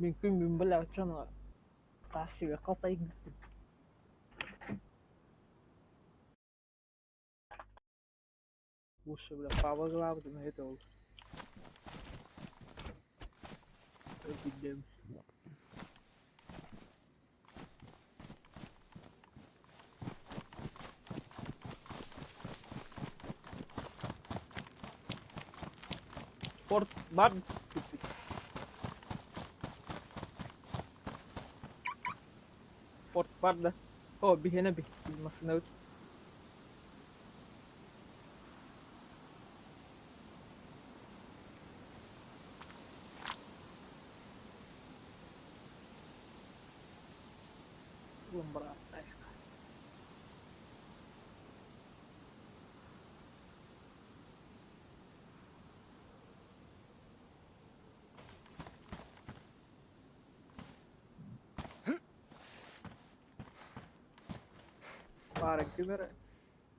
Mümkün gün bela cana kasih kafayı gittim. Bu şey bile fava geldi mi hedi oldu. Öpüldüm. Port var. Port var da. Oh bir hene bir. Bilmasın evet. Belum berat. Parang gimana?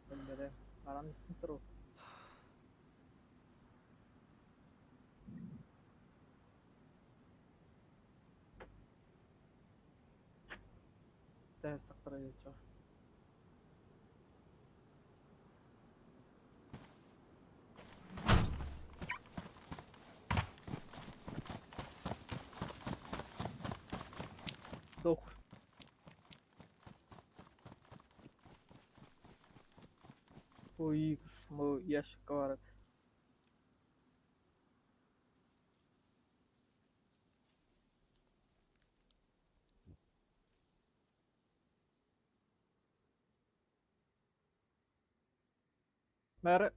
Bener. Parang terus. Tes sektor aja. Tuh. Ui, mau yes kawarat. Mer.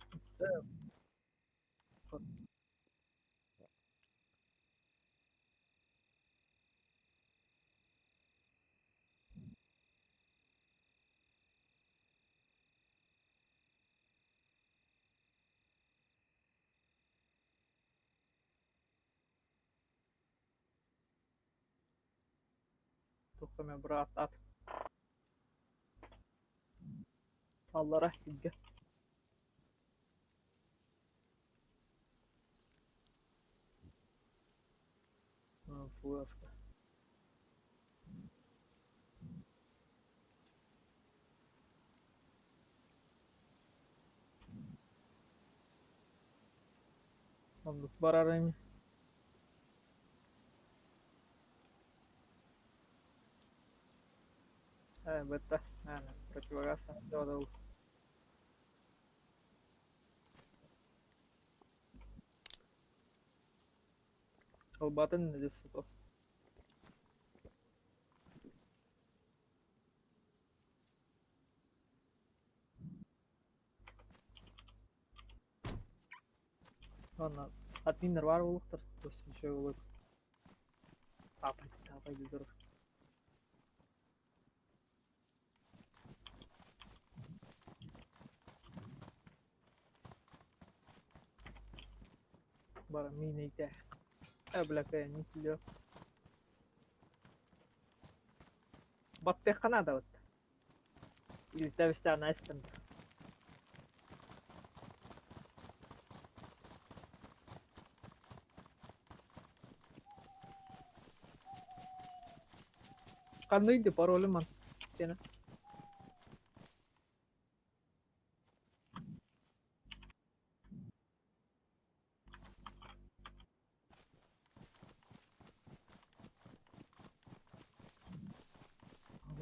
Tuh kami berat at. Allah rahtiga. Puas. Mamluk bararanya. Betah. Nah, terima kasih. Jauh. Obatan aja situ. Mana hati nerwar uluk terus şey uluk. Apa gitu terus. Bara mini teh. Belakang ini dia. Batte kan ada bat. İlte işte nice. Kan neydi parolü man. Gene.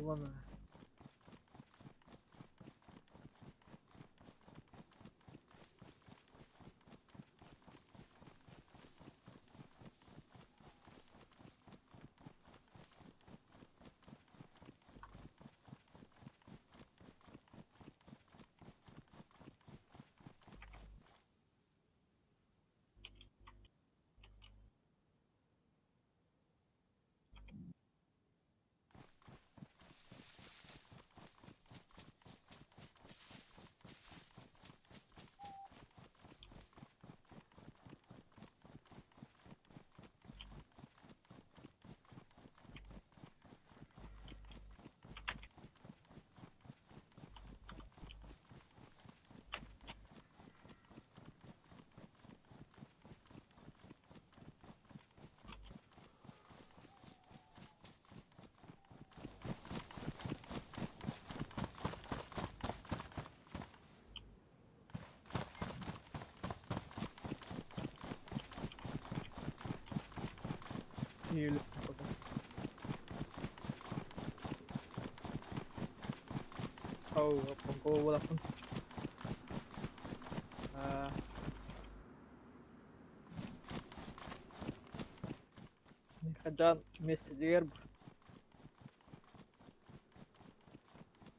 Ulan. İyi bakalım. Oh, pangko wala pun. Ni kajan messenger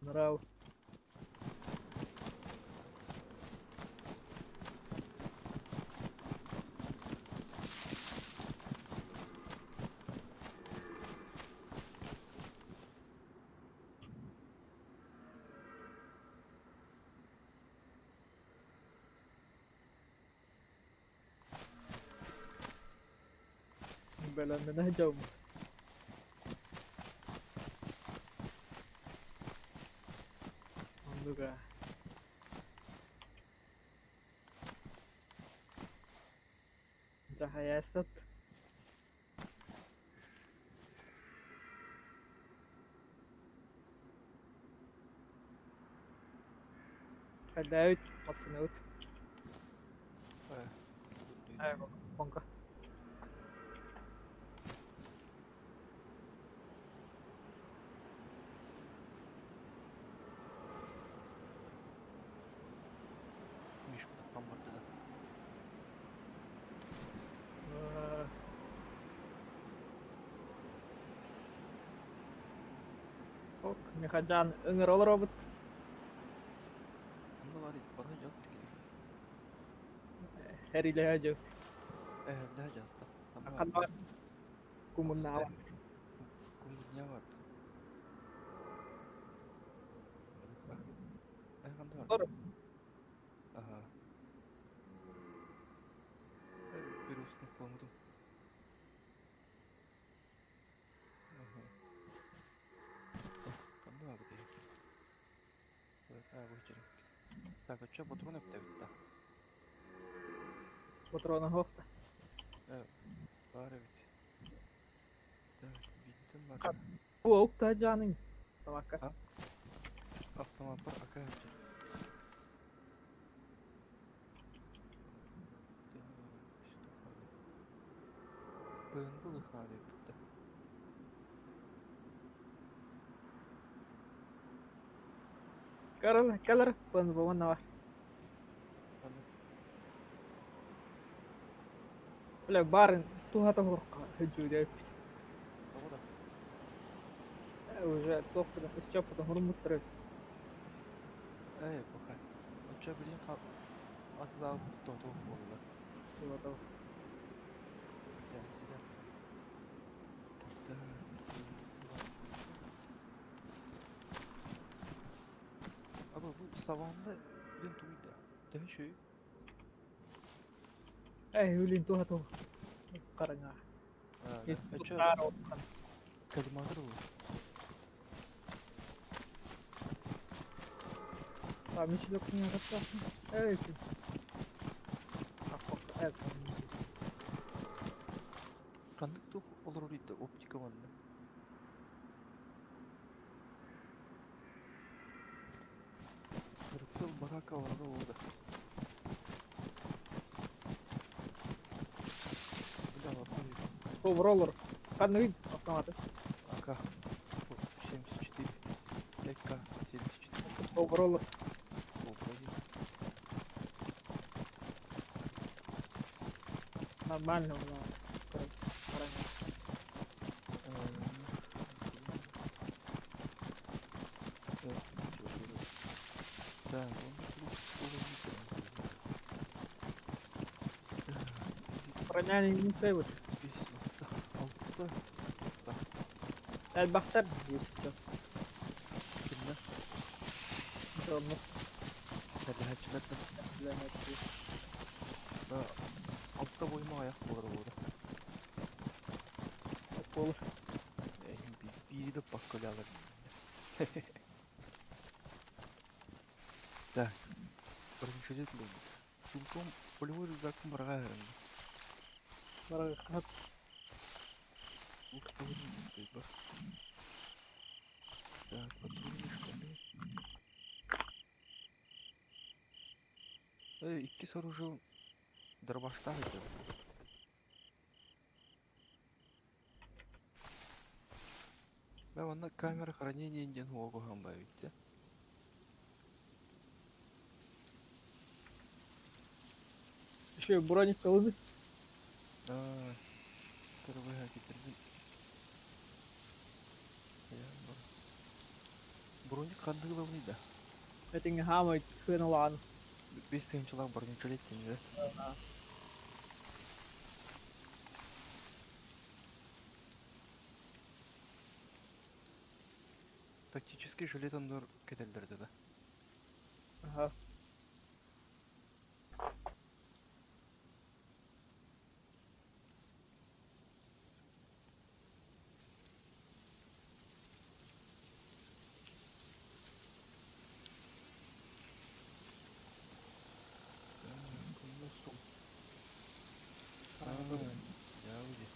naraw. Belan na jauh. Juga. Cahaya esat. Ada ut, masih ut. Ayo, pangka. مش متحمر كده. Oh, ni kajan ngerol robot. Anda var ya bana yattı gibi. Heri aja. Ne yattı? Anda Akan var. kumunnawa. Kumdunya vardı. Bak. Anda var. Or, Aha. Bir olsun komutum. Aha. Anda var diye. Evet, bu içerim. Так, а что, патроны птавить-то? patrona hofta. Var evet. Так, bittim var. Bu okta janin. Tawakka. Ha? Aklama var, akar. Bığın buluk abi bitti. Kalar pun bawan nawa. Hani Bile barin tu hata horqa hujudi. hava da Уже тоқтыдан іс жаппыдан хұрмыт тұрады. bakay. Uça bilin atı da tohtu oldu. Вот, Temsi de. Ama bu savanda bilin tuydu. Değil şey. өлең ту хата қараңа. Uça Қар отқан. kalimadır bu. Мишелектің қатасын. Өйсін. Ақпақ әзін. Kandık tuh olur orada optika vandı. Kırıksıl baraka vardı orada. Bir daha var. Сол роллер. Қандай автоматы. Aka. 74. Ekka 74. Сол роллер. Образи. Нормально у нас. Қараңа. Да, он Броня не сейвит. Altta. Әлбақтар. Есть. Kimde? Sonra. Hadi hacmetme. Da altta boyuma ayak olur orada. Olur. Biri de bakkali alır. Да. Разрешитель. Сумком полевой рюкзаком баргаем. Барахат. Ух ты, бар. Так, патронышками. İki sorucu Dırbaş'ta hadi. Mä vanna камера хранения инден хуого хамбавитте. Еще броник калыды. Кырбыга кетирдин. Броник кандыгылавны да. Это не хамай, хрена ладно. Бес тыгынчылак броник жилеттин да. Тактический жилетондор кетелдерди да. Ага. Кымны сум. Ага, вот. Яуди.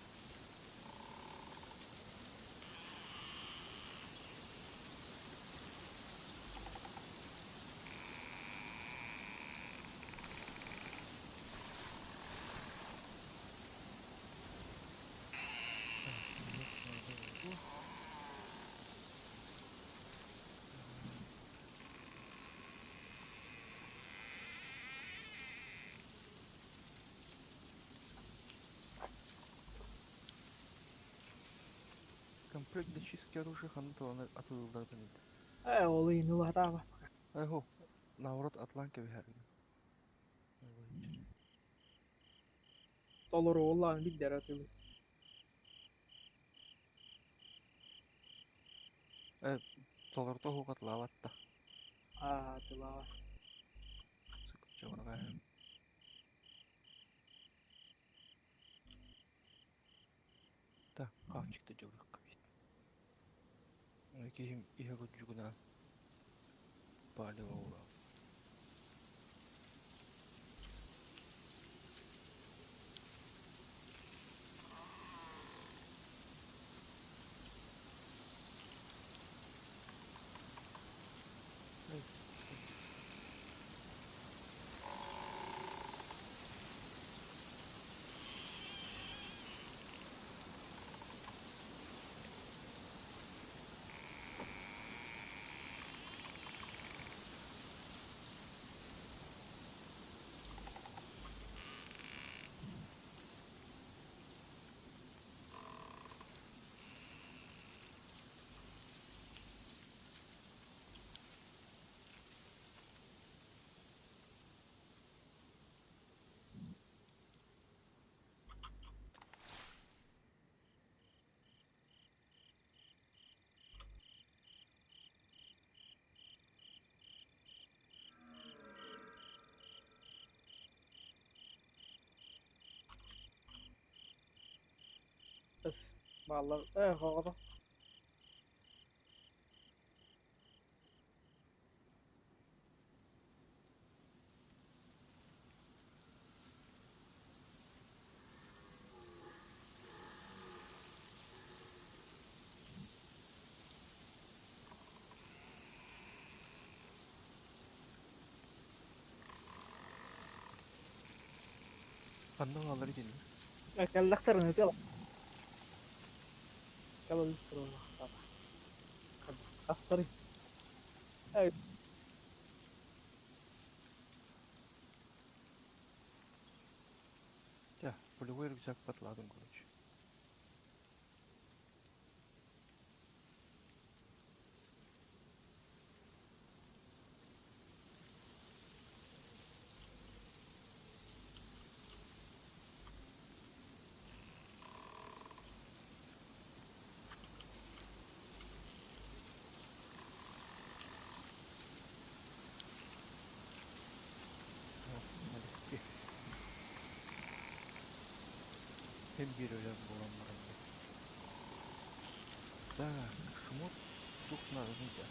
Комплект для чистки оружия ханытыланы атылдардан иде. Олы, ну ладно. Айхо, наоборот атланка бихарген. Толору оллан биддер атылы. Толорто хугат лаватта. Тыла. Сыкчабарга. Так, кавчикты жогук кабит. Эким иһэ жугуна пале оура. Bas. Vallahi hava. Андан алар идин. Kallaktarın ötüyor. Kallaktarın. Kallaktarın. Evet. Ja, полевой рюкзак подладан, короче. Малески. Hem bir ölen bulanlarında. Так, шмот тут надо, нельзя.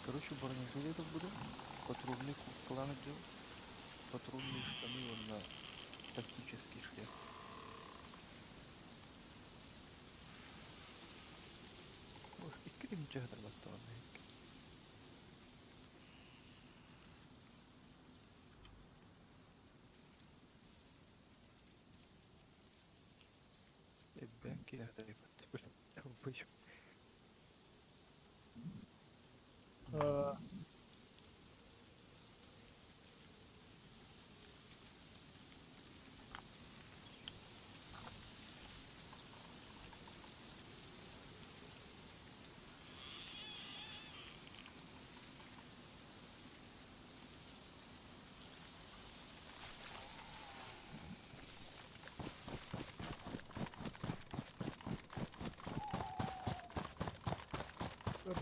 Короче, бронежилетов буду. Патрульный план делал. Патрульные штаны он на тактический шлем. Может, и крем чехтер баставан. Ben kine de yapıttı. Böyle. Ee,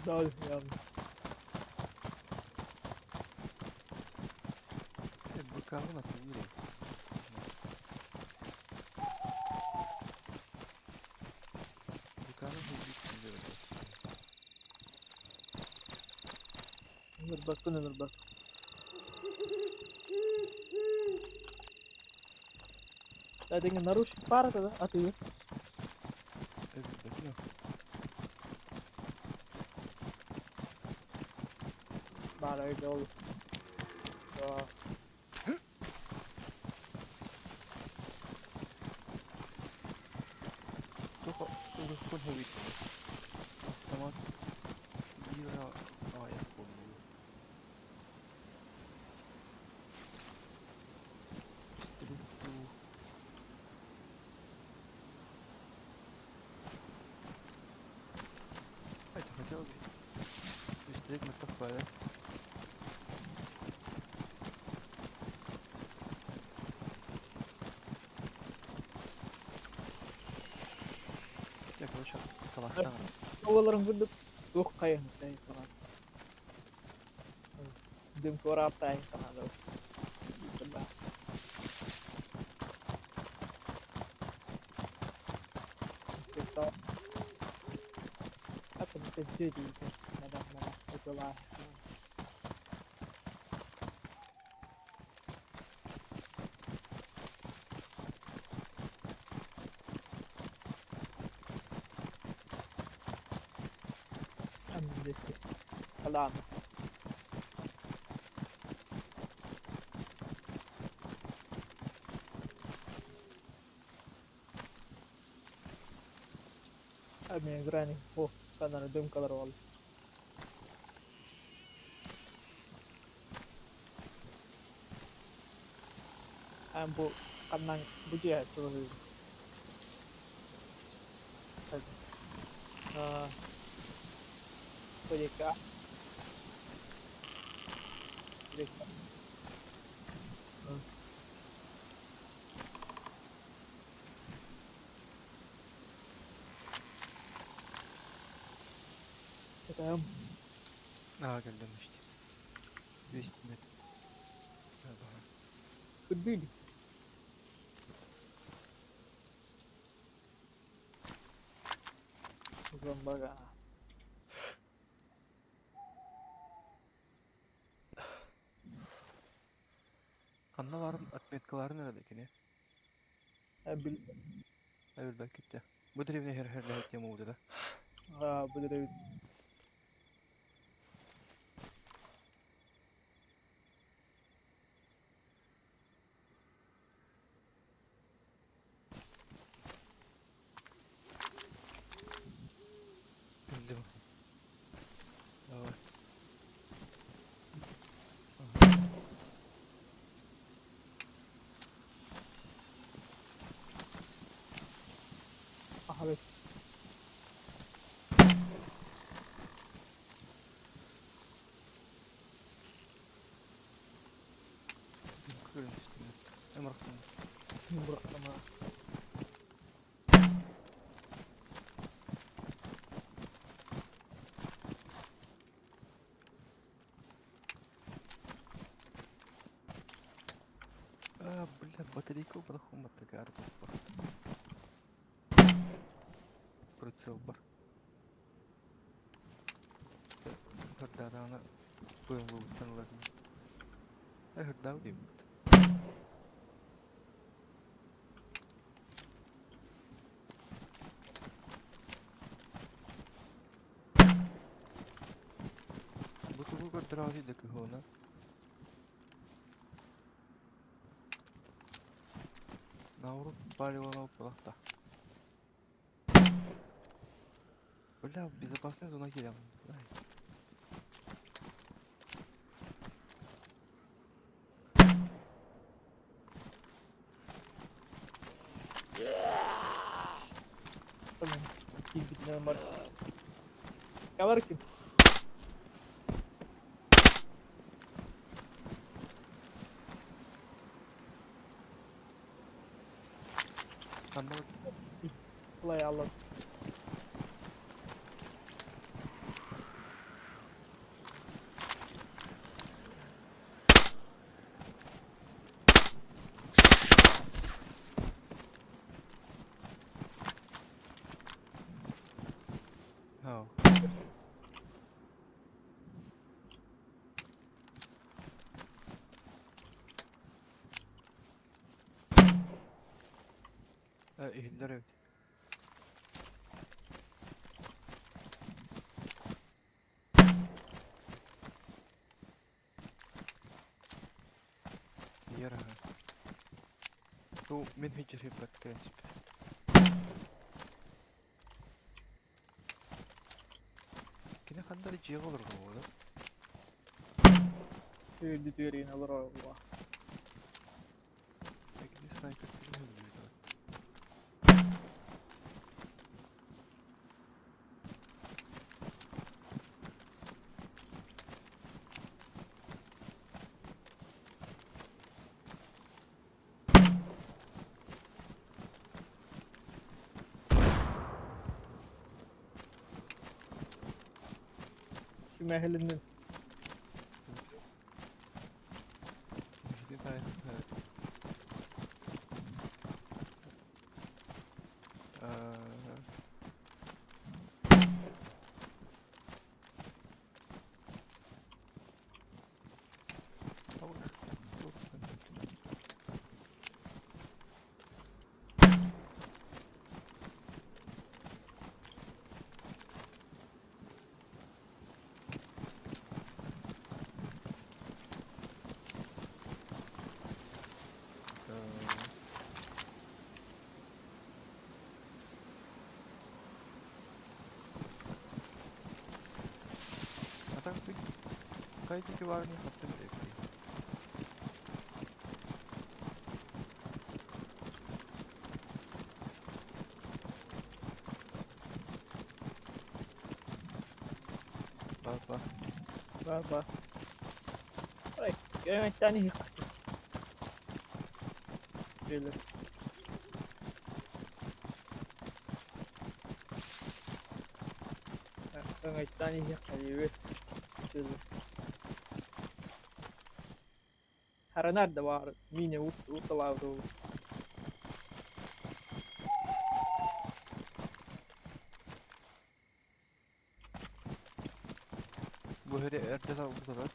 daha yani. Bakalım nasıl yürüyor. Bakalım hızlı gidiyor. Ömür bak, ömür bak. Tadi narush parah tuh atau Evet bakıyor. parah itu. Ya, Çok full heavy gidiyor. Tamam. Bir ayak oluyor. İşte bu. Hadi abi. Üstelik mutfak böyle. Yaklaşık savaştan. kawalan guduk tuh kayak kayak banget. Dem korata yang tengah lo. Coba. Kita apa bisa jadi mana itulah. Ambil salam. Ambil granny. Oh, karena dem color wall. Ambo kanang buji ya tuh. Ah, PJK. PJK. Kita Aa geldim işte. 200 metre. Galiba. gede. Lembaga. Anlavarım atmetkaları neredeki ne? Ambil Evet bak gitti. Bu drevne her lahit yamuğu da. bener. Bildim. Aa. Ahlet. Görün üstüne. Emrahtan. Murah sama. Aa bля батарейка бар хуматта гарбы бар. Прицел бар. Hırdadağına bölüm buluttanlarını. Hırdağı diyeyim. Bu tuğu kadar da kıhona. Navrut bari ona opalakta. Бля, в безопасную зону елем. Знай. Tamam. Bir numara. Yalar kim? Sen de bak. Kolay Allah. Ha. Ha, ehiller evet. Yer ha. Bu men hiç ripet krensip. Kine kadar cihaz olur bu arada. Öldü diyor yine alır Allah. Peki de sniper falan öldürüyor da. Şu mehlinden. Bir de dair. Adam bir kaydaki var mı yaptım diye. Bak bak. Bak. Ay, yemekten iyi. Şeyler. Yemekten iyi kalıyor. Şeyler. Her nerede var? Mine utalardı o. Bu hele ertesi bu kadar.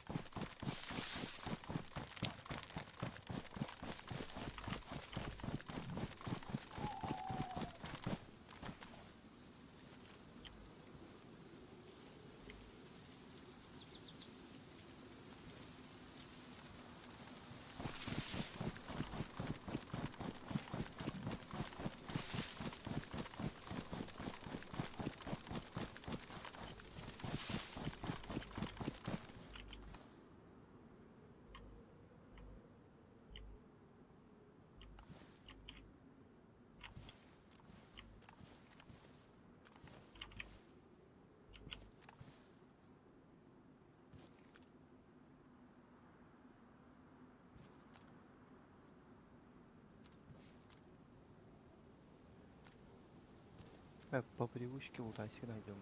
По привычке удачи найдем.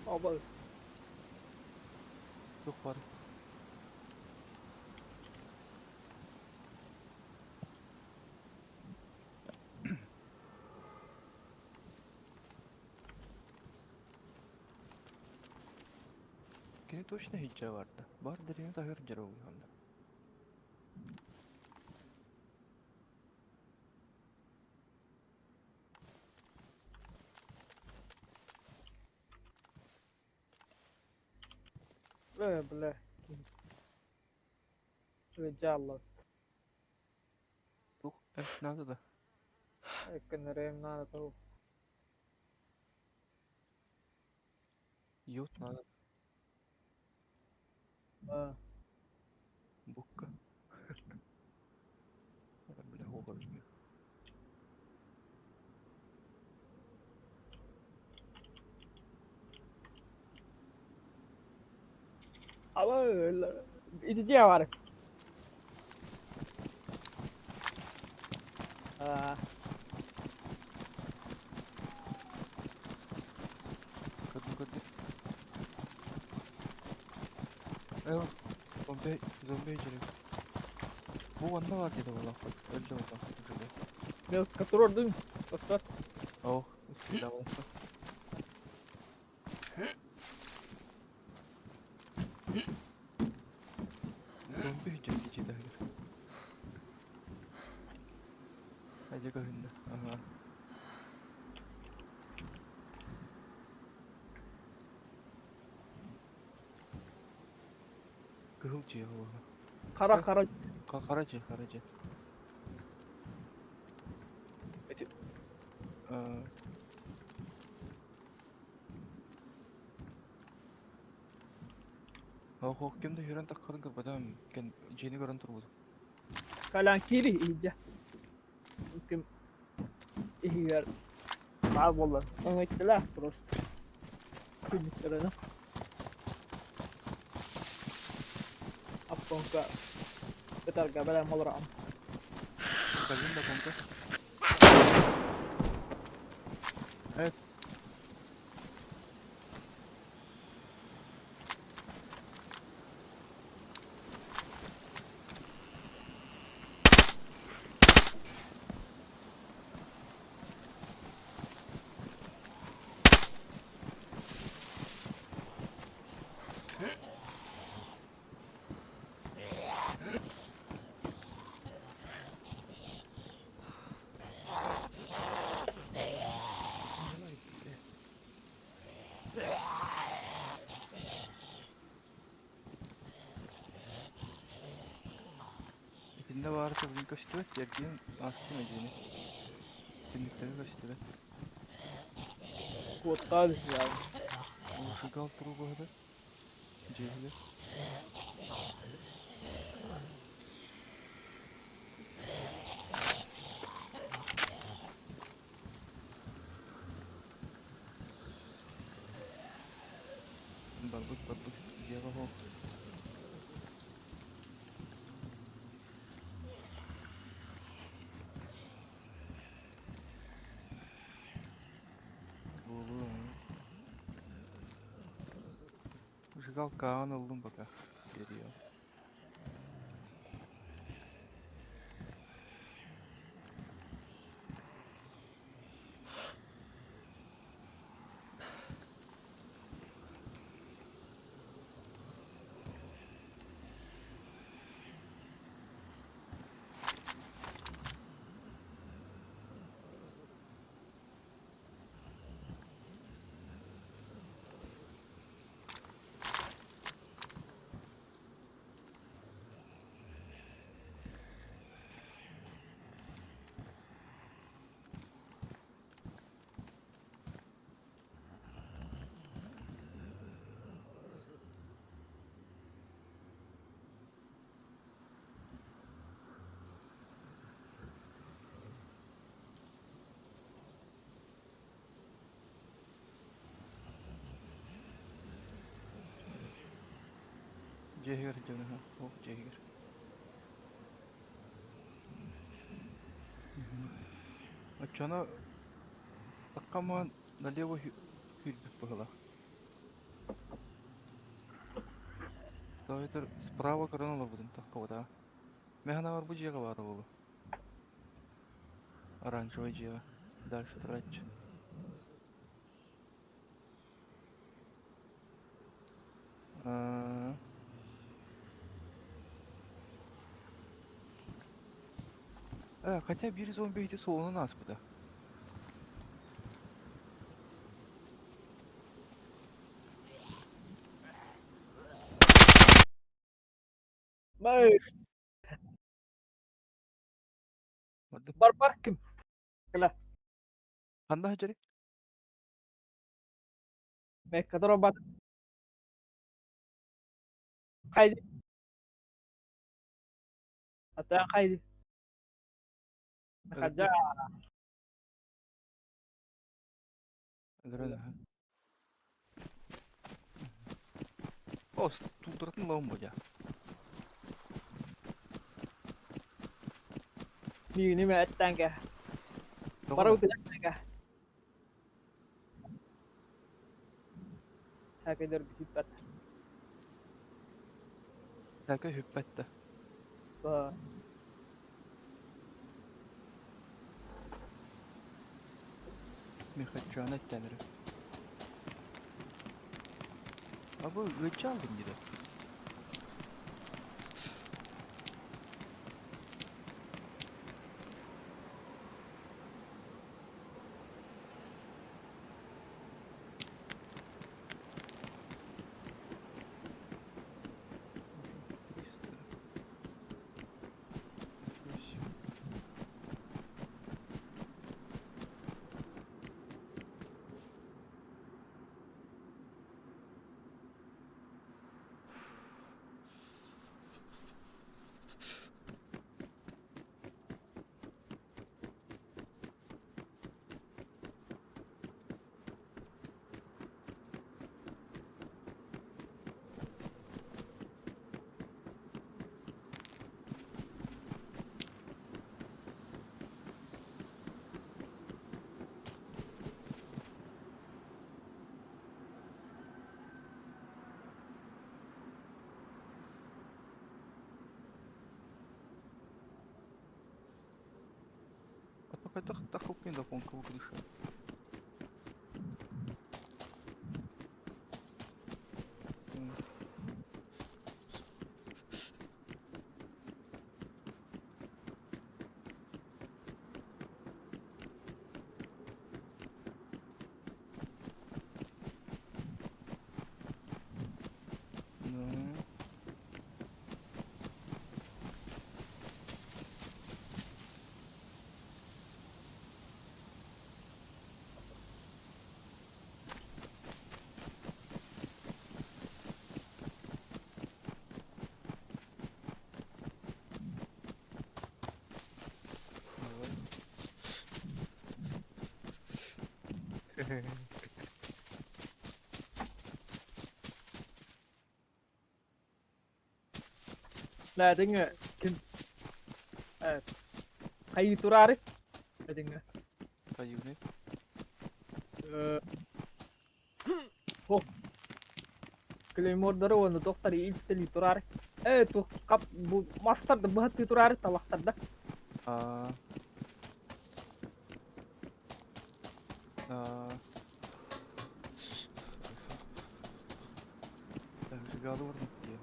Ama Yok var. Yine точно hicce vardı. Vardır yine de hırcır oluyor. böyle. Böyle Allah. Yok esnada da. Ekken rem nana tahu. Yut nada Ah, buka. Ada bela hoga bilmiyor. ama iticiye var. Ah, Kadın kadın. Evet. Zombi geliyor. Bu anda var dedi valla. Öldü valla. Öldü. biraz katır değil mi? Başlar. Oh. Üstüne bastı. Zombi hücum içi de. Hadi kahinde. Aha. Kıhılcı ya valla. Kara Eh. kara. Karacı. Eti- Aa. Oh kimde hüren takkalın kır badam. Ken jeni garan turbudu. Kalan kiri iyice. Mungkin ihgar. Maaf والله. Engektiler terus. Kimliklerine. Apa enggak? Betul gak boleh mau Kalın da kanka. Evet. İçinde varsa bugün kaçtı ve yerken astım edini. Kimlikleri kaçtı ve. Kuat kali yani. Uşugal turu bu arada. Cehili. Barbut. Ceva ho. Bu. Uşugal Kaan oldum baka. Geliyor. Cehir canı ha. Oh cehir. Açana takama налево хильбит погала. Тойтер справа коронала будем такого да. Механа var bu ciğe var oğlum. Оранжевый ciğe. Дальше тратить. Хотя bir zombiydi soğunu nasıl bu da. Baik, Hadi. barbar kim? Kala. Handa hajari. Mereka terobat. Kaydı. Hatta kaydı. Nakaja. Öldürün ha. Oh, tulduratın lağım bu ya. Ni me tangga. Doğru. Baru tidak tangga. Hakikaten bir Täältä hyppättä. Bah. Mihacana ettenleri. Abi ölçü aldın gibi. Пока так хлопнет до понка выключил. Nah, dengar. Kayu turare. Dengar. Kayu ne? Oh. Claymore daro onu doktor ilk teli turare. Tu kap bu master da bahat ti turare talak tada. Aa. Aa. Rüzgarı vurdum diye.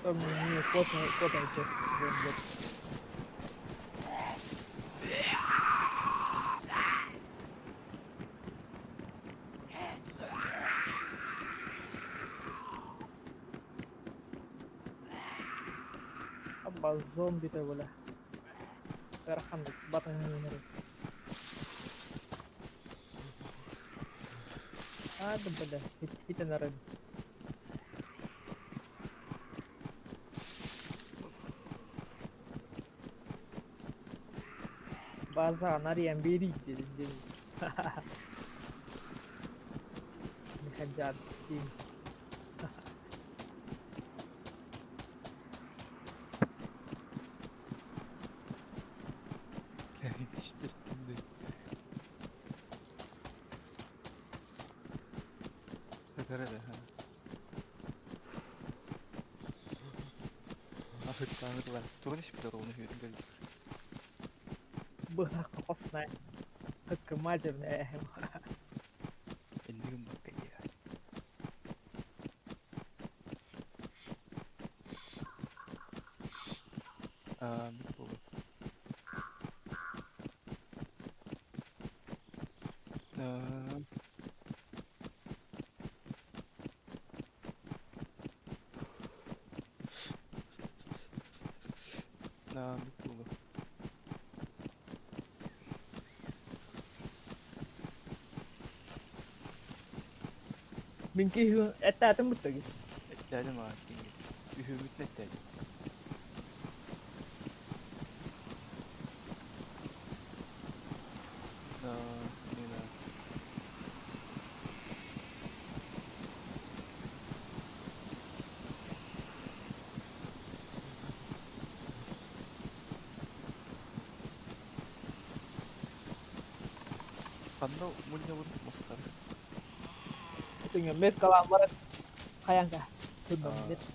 Tamam, ini kota itu. Apa zombie tu bola. Kerakan batang ini. Ada beda. Kita naran. Baza nari yang beri jadi. Hajar. Değiştirdim de. Sakara be ha. Afet tanrı var. Turun iş bir onu hüyün geldi. Bah kos naik. Kemajar nih. 50 gün dakika ya. Mit baba. Aa, Namık Bulu. Minki hu ettatin muttagi. Etledim abi dinge. Ühümüt etledim. Nina. Kanda mulya vurup mastar. Tinggal met kalam barat kayang ka. Tundam Aa, met. aa.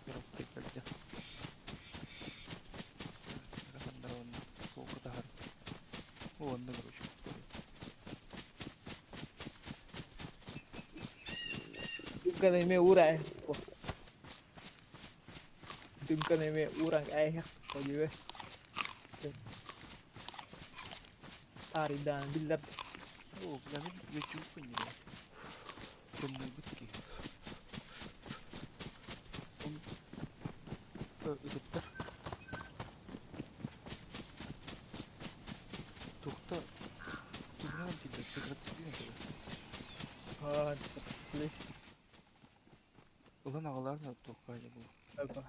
Biraz tekrar gel. Kanda onu soğuk tahar. O onda görüşürüz. Dungkan me urai. Dungkan me urang ay ha. Ko jiwe. Tari dan billar. O benim geçiyor punya. Bener bitki. Igıttır. Tukta. Tubuna değil. Tekrar sıkıyor tabi. Ha, please. Ulan ağlar da tokayla bu. Apa?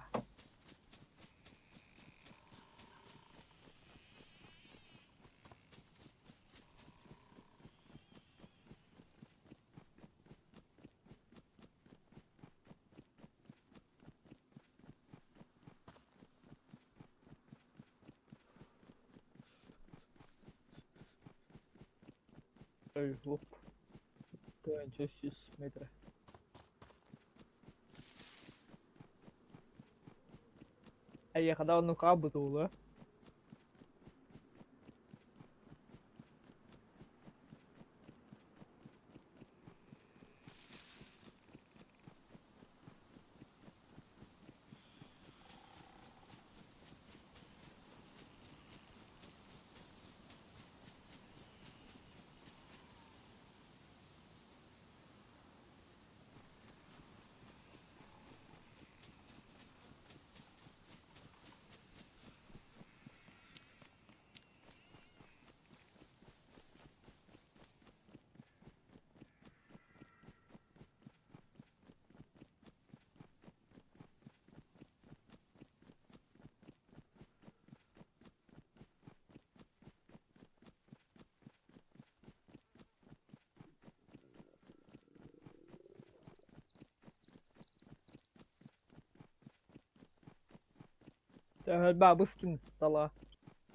Ay, hop. 500 metre. Ay, kada onu kabutulo. Tahal babus kin tala.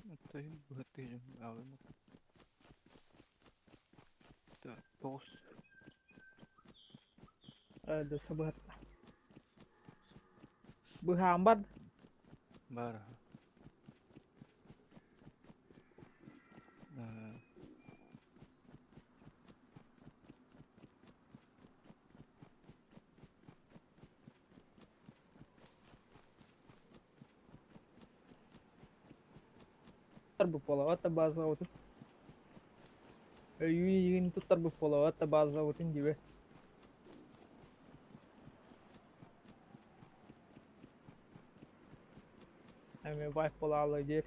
Mutluyum. Bu hattayım. Ağlamı. Da. Boğuz. Ada sebat. Berhambat. Bara. Aa. Terbupolawat bahasa itu. Ayun itu terbupolawat bahasa itu jiwe. Ame wife polalı jer.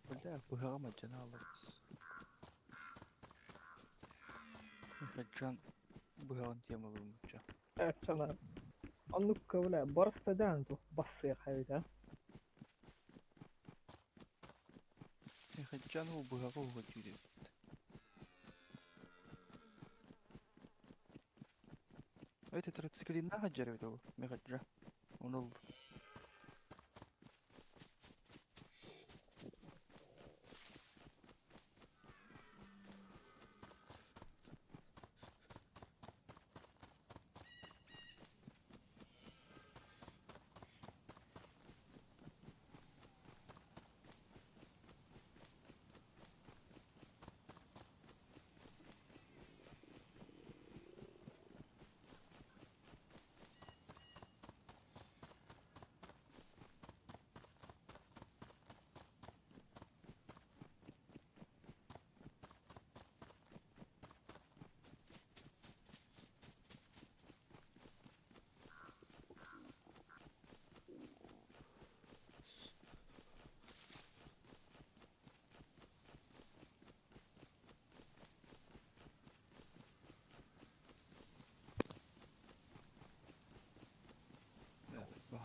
Öyle bu ama canı alırız. Can bu havan diyem alırım can. Evet sana. Anlık kavla barsta dan tu basır hayda. Can o bu hava o diyor. Evet ترى ne hacer evet o. Megaca. Onu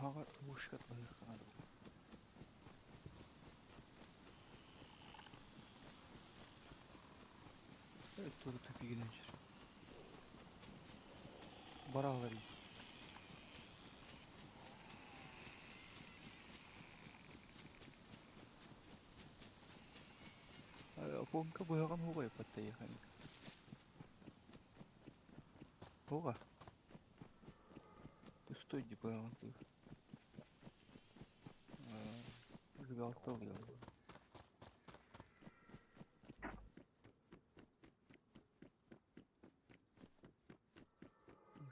Haga ушкат байханады. Туры тупигинен жүр. Баралар ий. Помка бояган хугай паттай яхани. Хуга. Ты стой ди бояган хуй. Жигалтал я.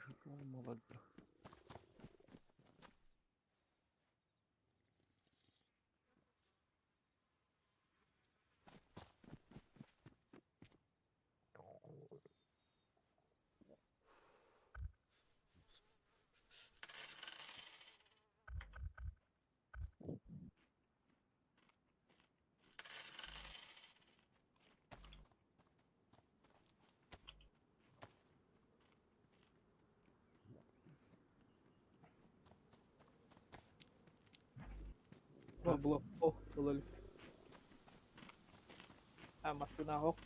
Жигал молодца. Blok. Oh, boleh. Masih nahok.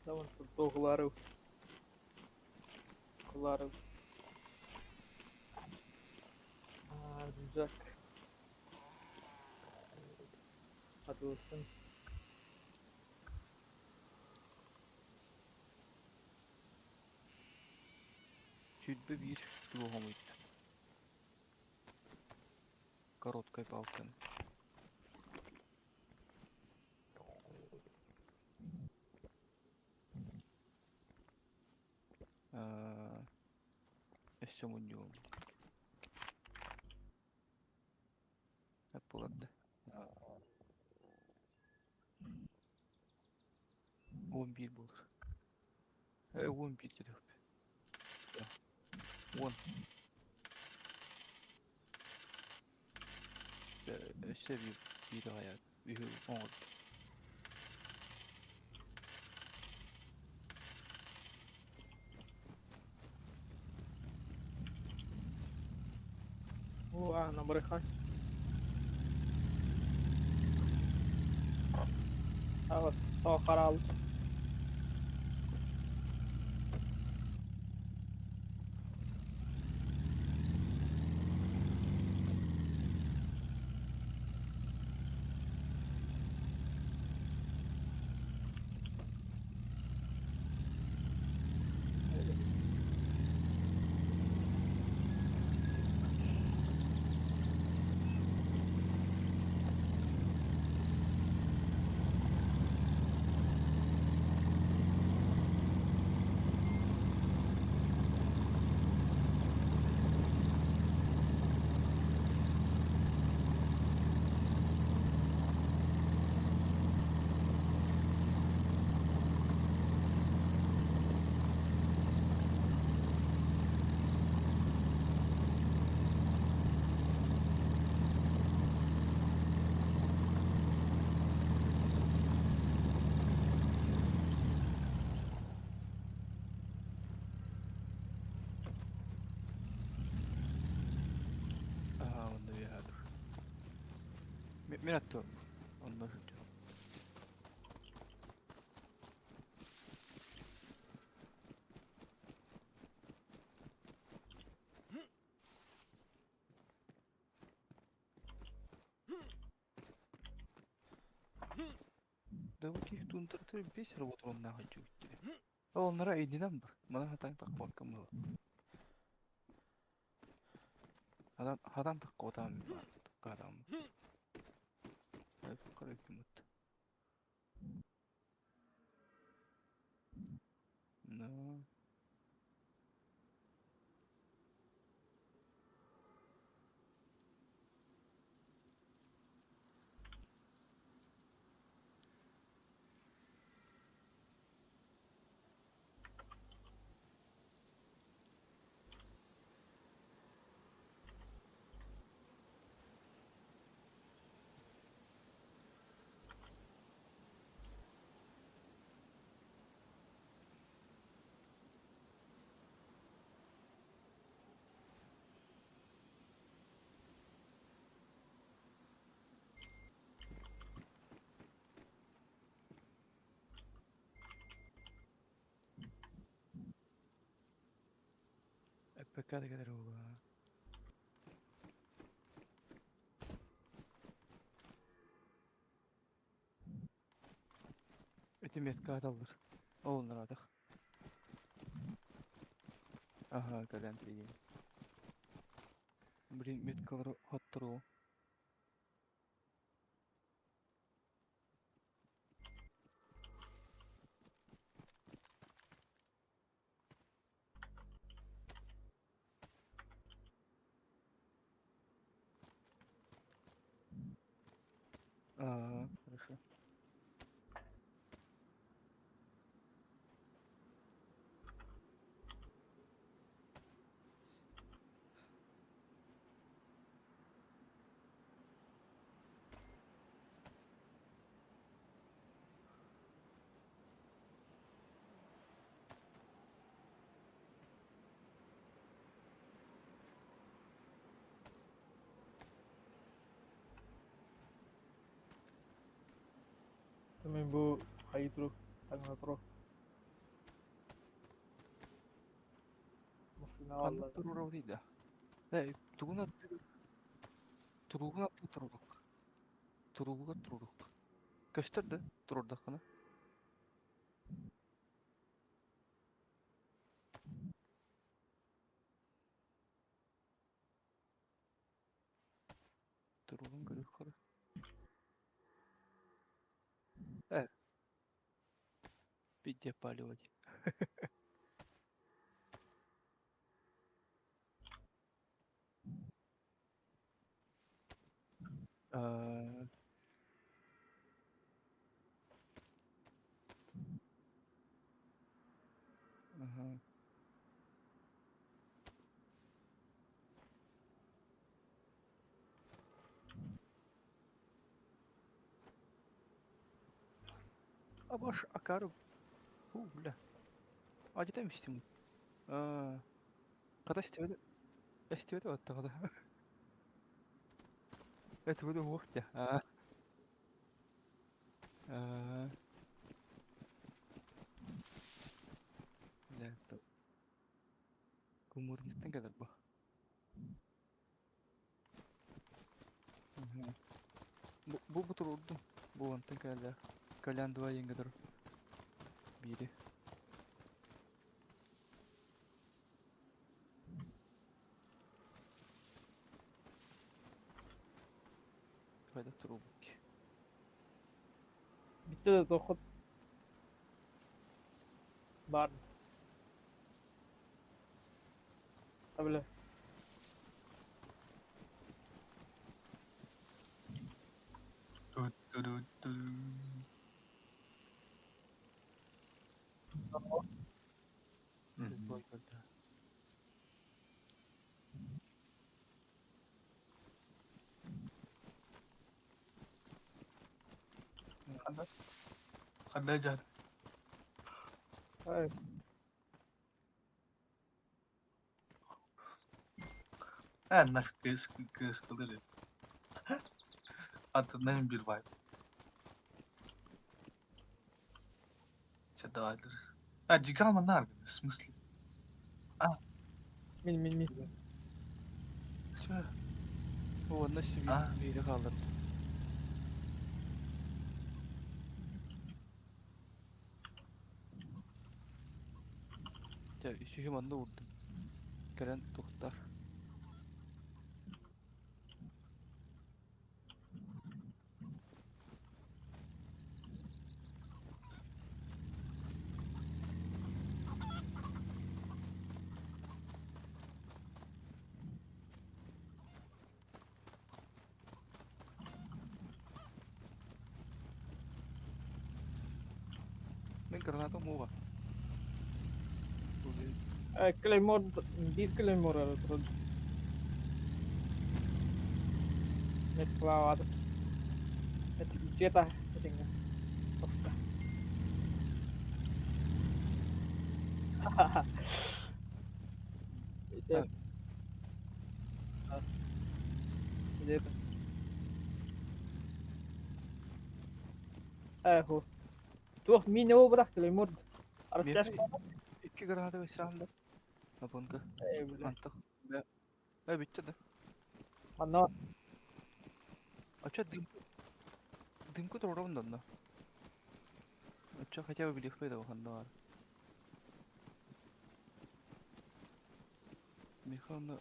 Zaman tuh kelaru. Güzel. Hadi olsun. Чуть bir другому идти. Короткой палкой. Всему днем. Yapıladı. 11 bulur. 11 dedik. 10. Seviye bir hayat. Bir 10. Nomor kan. Karal. Onda bir hadır. Minatto. Ondan sonra. Да вот их тут весь работал на хочу. А он рай не нам бы. Mana hatang tak kuat kamu. Hatang tak kuat am. Kadam. Itu korek mut. No. Pekka da kadar oldu. Etim yetka alır. Oğlunlar adak. Aha garanti iyi. Birin metkaları hattır o. Aa, хорошо. Tamam bu hayırlı tanggal pro. Masina Kandık vallahi. durur oraydı. Hey, tuğuna tururduk. Turuğa tururduk. Gösterdi tururdakını. Turuğun görür karı. Evet, bir cepali var. Aa, aha. Abaş akar. Ula. Acı demiştim. Aa, kada istedi hatta kada. Evet, bu da muhte. Aa, aa. Ne? Kumurumuzdan kadar bu. Aha. Bu tururdum. Bu antan kala. Kalan dua yang kadar. Biri. Kayda tururduk. Bitti de dokut var. Tabii. Du, du, du, du. Boy kaldı. Kada jat. Evet. Nak kes kalır. Atından bir vibe. Çada vardır. Ha cigal mı nar? Smoothly. Min. Çö. O nasıl Aa. bir kaldı. Ya işi anda vurdum. Gelen doktor. Men granata mu var? Claymore bir Claymore ada terus. Net kelawat. Net ceta ketingnya. Oke. Itu. Itu. Ho. Tuh mini o bırak Claymore. Arası Mehmet iki granata ve silahla. Naponka. Öyle. Mantık. Ve bitti de. Anla. Aça dinku da oradan da. Aça хотя бы bilekme de bakanda var. Mihana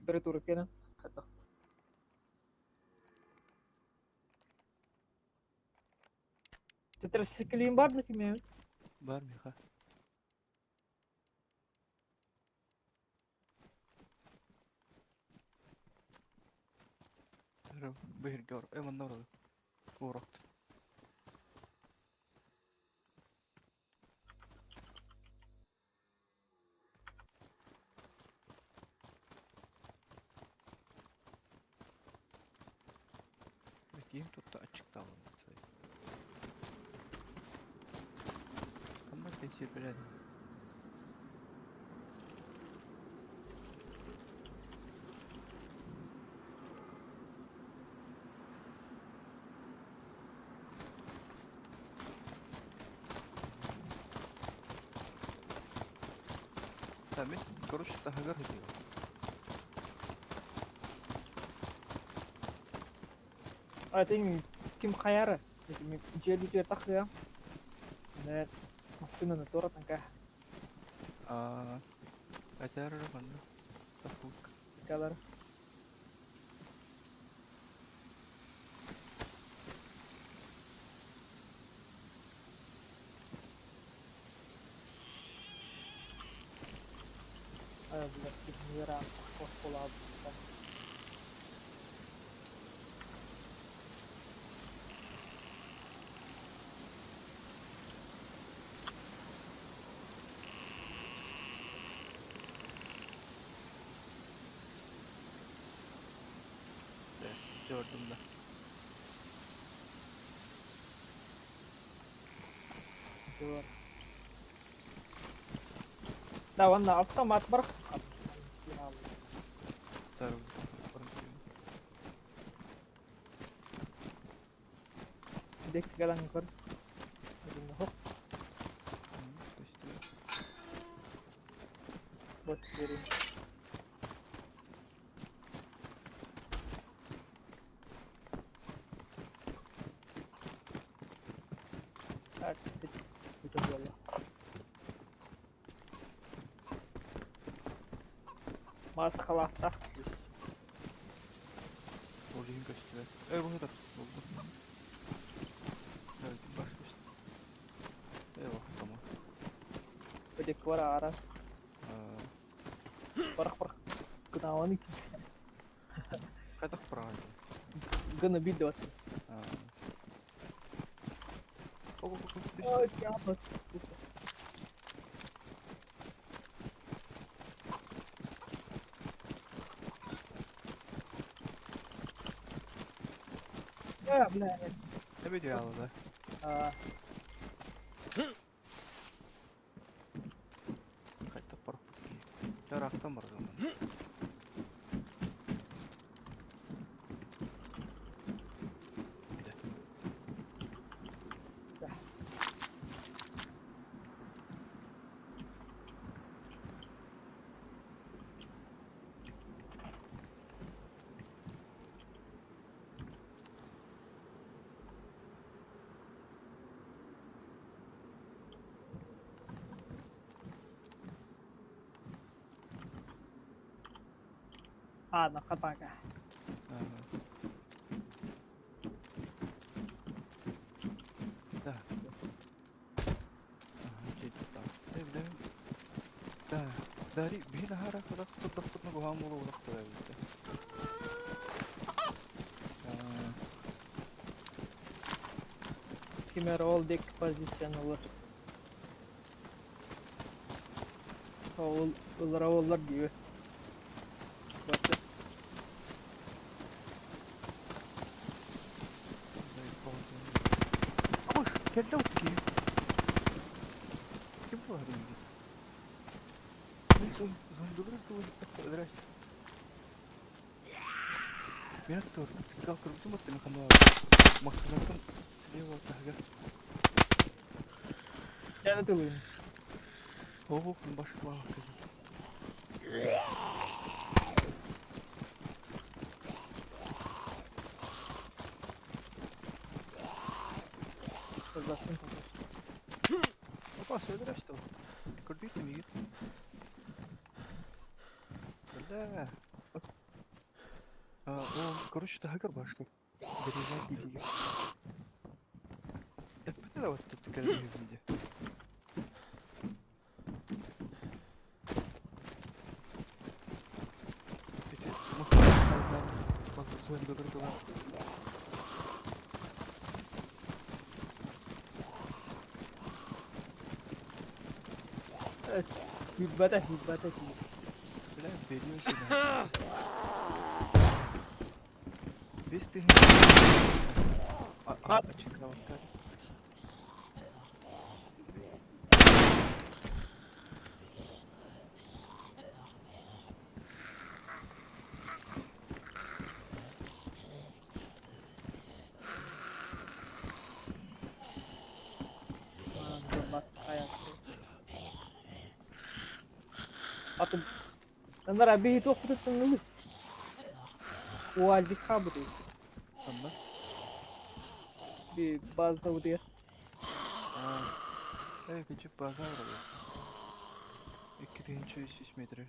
Beri turun kenan. Hatta. Tetres sikiliğin var mı ki mi? var miha. Tarım behir gör. Eman da uğraktı. Bakayım tutta açık davranın. Ama teşekkür ederim. Tamam, konuş daha gör hediyor. I think kim khayara. Jadi dia tak ya. Ne maksudnya natural tangkah Acara mana? Tapuk. kalar. Bila kita kos pola. Gördüm de. Betul. Nah, warna apa mat ber? Tarım. Dek galang kor. Jadi hook İşte. buat kirim. Itu dulu. Mas kalah tak. Olayım kaçtı. Bu kadar. Oldu. Evet, başka işte. Eyvah, tamam. Jadi keluar arah. Parah. Kenawan nih. Kadak pernah. Gonna be dot. Oh, Oh, siapa? Ya, benar. ne biliyor abi? Kadak pernah. Yaraktan var zaman. Nakataka. Dah. Jadi tak. Bilang. Dah. Dari bila harap kalau tetap nunggu hamu lo waktu itu. Kimera all deck position olur. Olur gibi. Bakın. Koş, gel de ki. Kim bu adam? Zondurun tuh adres. Biar tuh, kalau kerja cuma tenaga kamu. Maksudnya kan sedia waktu harga. Seni tılıyım. Oh, başka bana kızım. Kızlarsın kızlarsın. Опа, следует что? Курбите миг. Да. Короче, это хакер башка. Горизонт дифига. Это вот тут такая виде. Эти махали своим добрым делам. Evet. Hübbete hübbete. Бля, берёте. Весь ты... А. Чекал, как? Bak ayak. Atım. Nandara bir hit okutursun mu? O halde kabul. Anda? Bir bazda bu diye. Küçük bazar var. 2300 metre.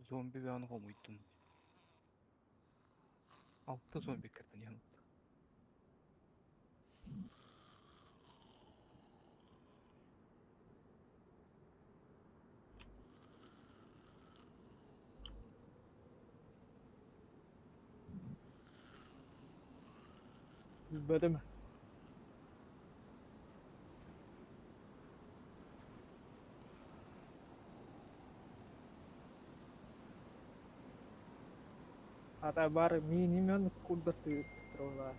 Zombi ve anı muydun? Altta zombi kırdın yanımda. Hübbete mi? Hatta bari minimum kudretli terus lah.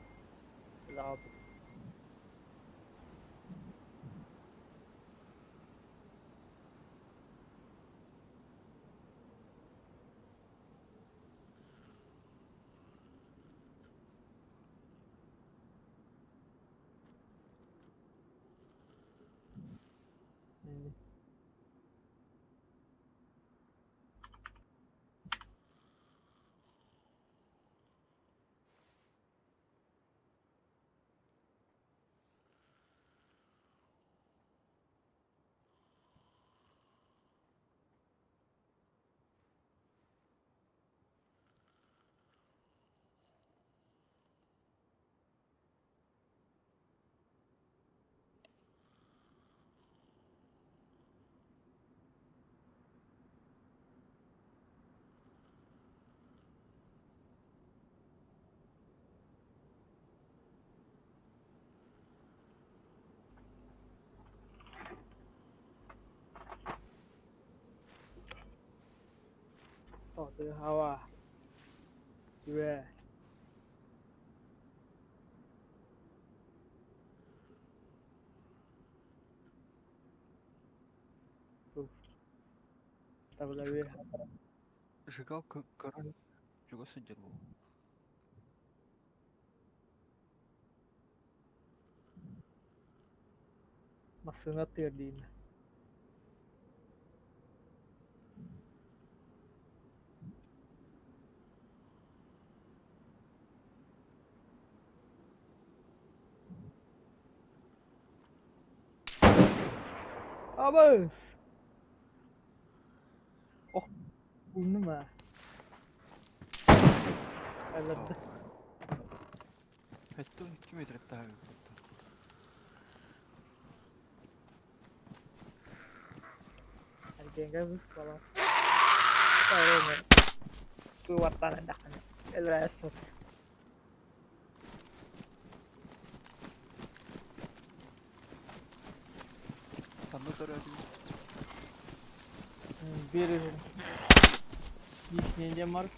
Tỏ từ hava. Về. Tập là về. Сжигал король. Чего содержал? Masına tırdin. Abi. Oh. Bunu mu? Älä- Hettu on 2 metriä tähän. Melkein käy palaa. Tää on kuivattaa tähän. Eläessä. Tannu töröisin. Biri Disney'de mark.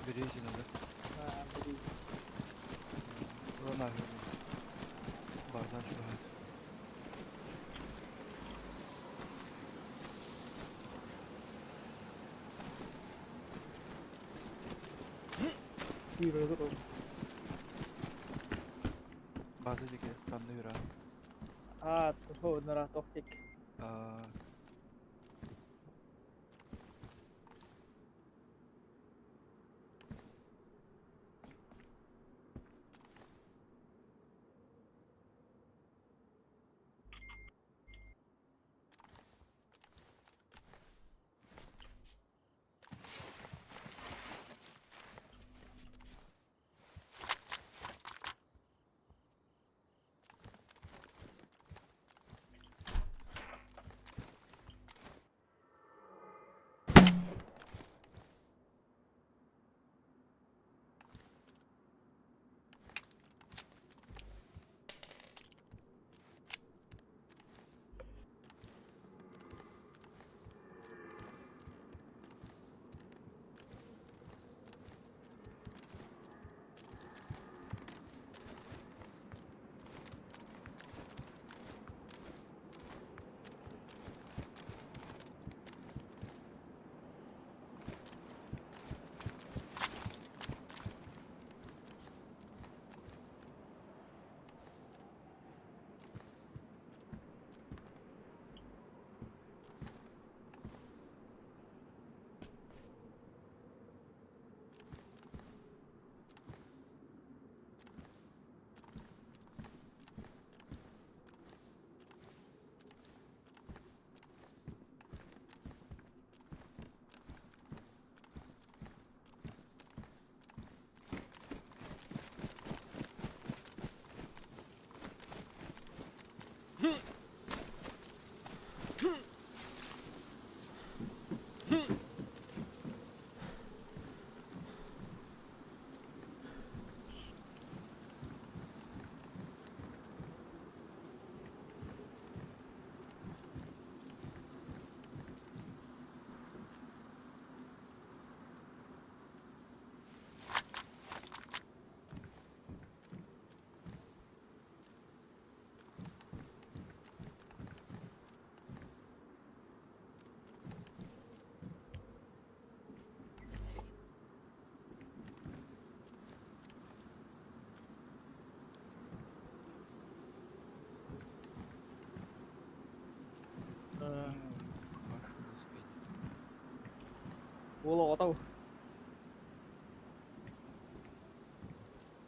Biri sinällä. Biri. Ulan abi. Bazen şu an. Biri dur. Bazı jike tannu yürü. Tuh nara tohtik. Ulo tau.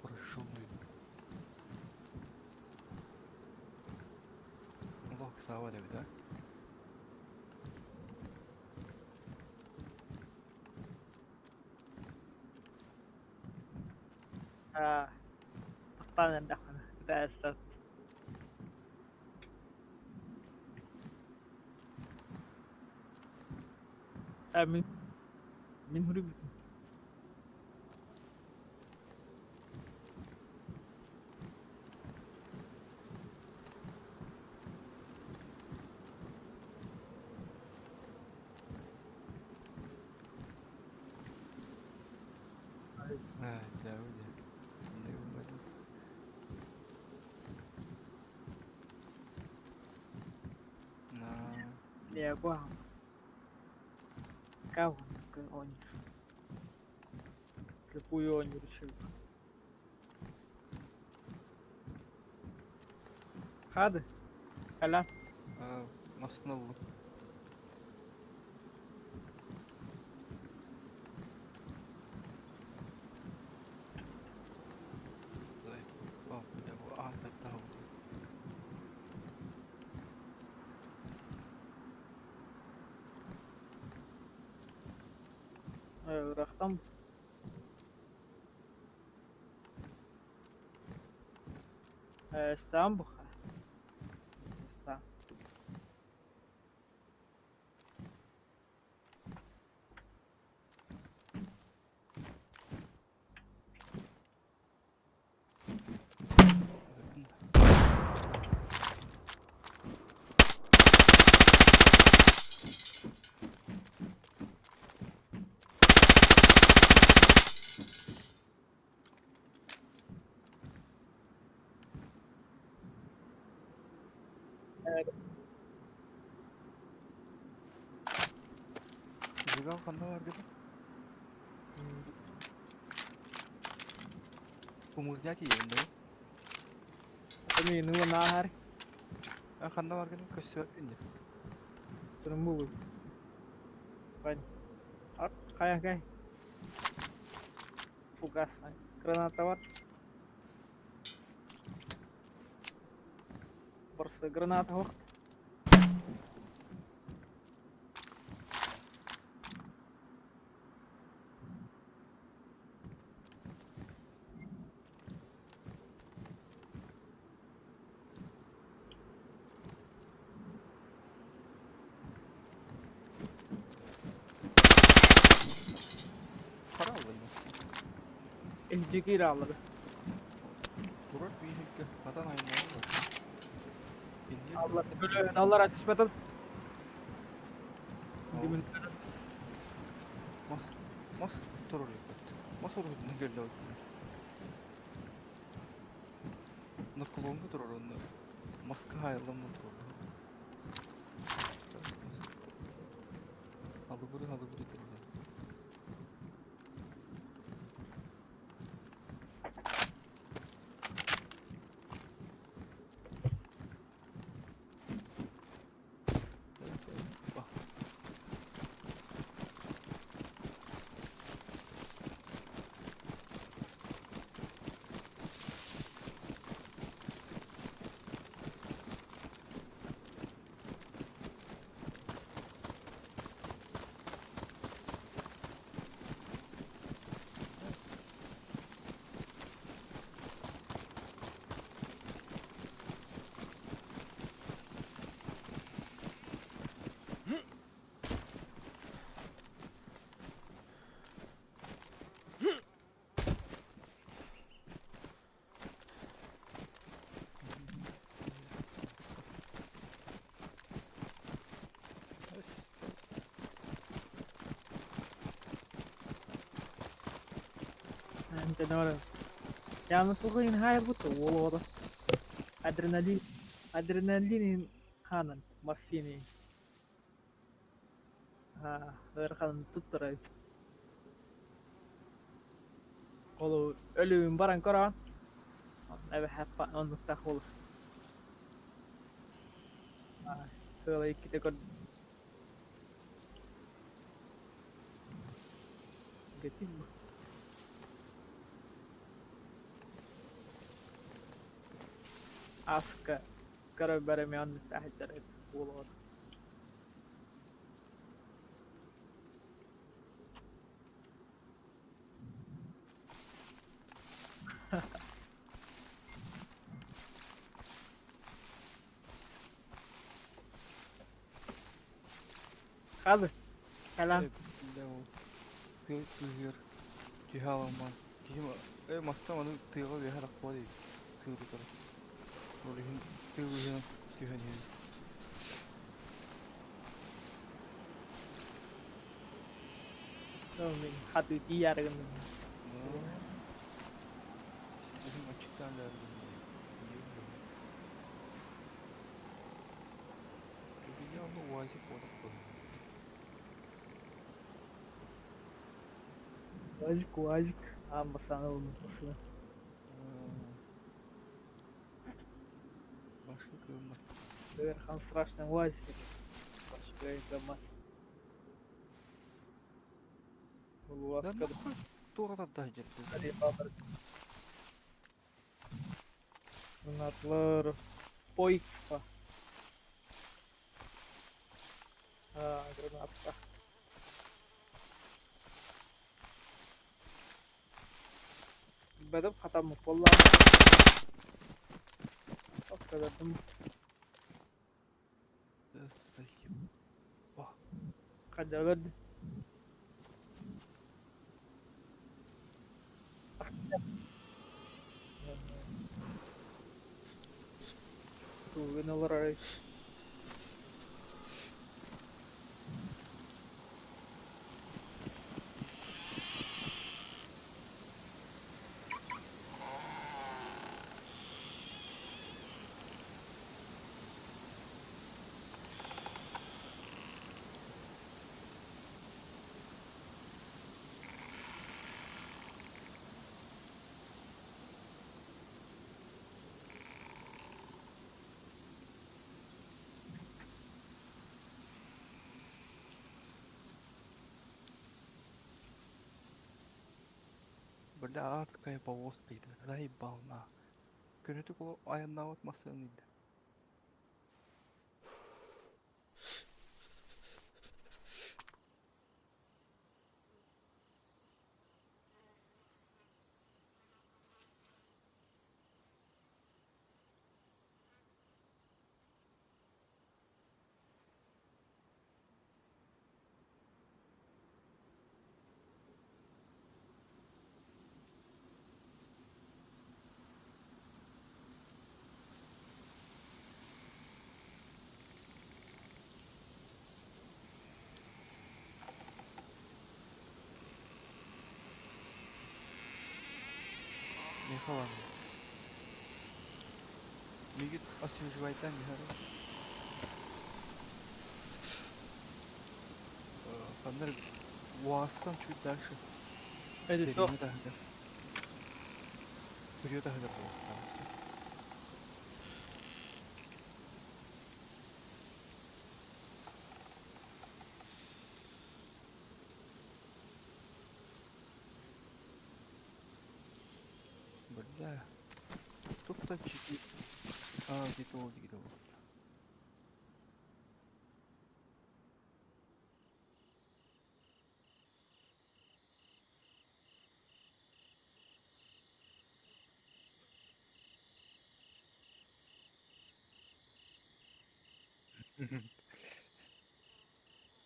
Прощённый. Лох сава да да. Taktaan tähän. Tässä. Min hur Jauh ya. Ini udah. Nah, ya gua kau ke on ke puyo on yürüyüşü. Hadi. Kalan. masnallı. Oh, ya bu Ahmet tahu. Irak'tan İstanbul bu. İstanbul. Zigal kanda var gibi. Umurcak yerinde. Ini nu nahar. Kanda var gibi köşevertin ya. Turun bu. Kan. Ak kayak. Fugas. Granata var. Burası granata var. Para aldı. İlcikir aldı. Durar bir şey. Vatan ayınları var. Binler Allah de- böyle Allah ateş batıl. Oo. Dimin Mas terör yaptı. Mas olur ne geldi o. Naklonga terör onda. Maska hayalım mı terör. Halı buri terör. Bak. انت نور. Yalnız bu oyun hayır bu da oldu. Adrenalin kanan mafini. Ha, hırkan tutturay. Olu ölüyüm baran koran. Evet hapa onu takıl. Ha, şöyle iki de kod. Getir bu. Aska. Kara barem yanlış tahter et. Oldu. Hadi. Selam. Tığır. Cihalanma. Cihima. Masta manı tığıra bir her akva değil. Tığır tutar. Rolühün tığırın. Cihan yiyin. Hadi diğer gün. Bizim açıktan derdim. Bir yanda vacip olarak koyuyor. Vazik. Ama sana olmasın. Başka kılma. Верхан страшно вазик. Başka zaman. Bu Lan askada nahul doğrudan da hecetli. hadi kaldır. Bunlar poikfa. Ha, granata. بدم ختم والله. أفكر Sayayım. Bak. قد أقد وين الرأي Бля, какая повозка идет. Заебал на. Көрөтүк ол аяннабыт машина иде. Не falan. Мигит освежевайдан яхары. Хандар уастан чуть дальше. هذه تو Перине да хадер. Периода хадер болуп. Бля. Тут-то чики. Где-то вот где-то вот.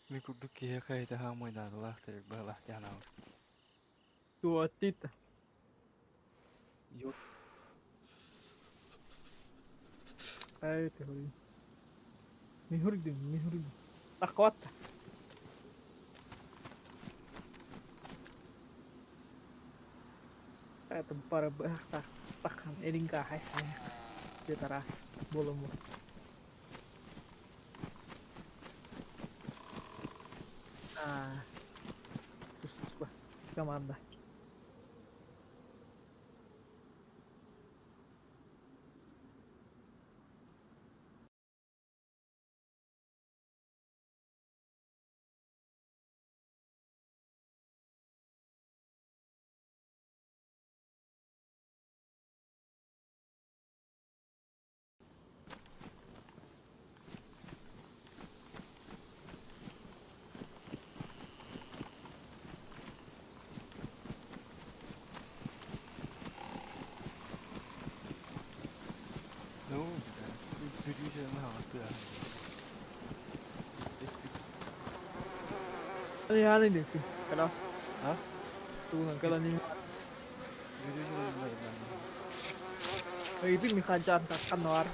Ми курдук кие кайда хамойда лахтер балах яна. تو أتيتا Yok. أي تهوري مهردين أخواتا para tak takkan eding kahai dia tara bolong mo ah sus bah kamanda No, producer mah tu lah. ano yan hindi si kala Hah? tunang kala ni Producer mah ilan. ay ibig mi kanjan tak kanwar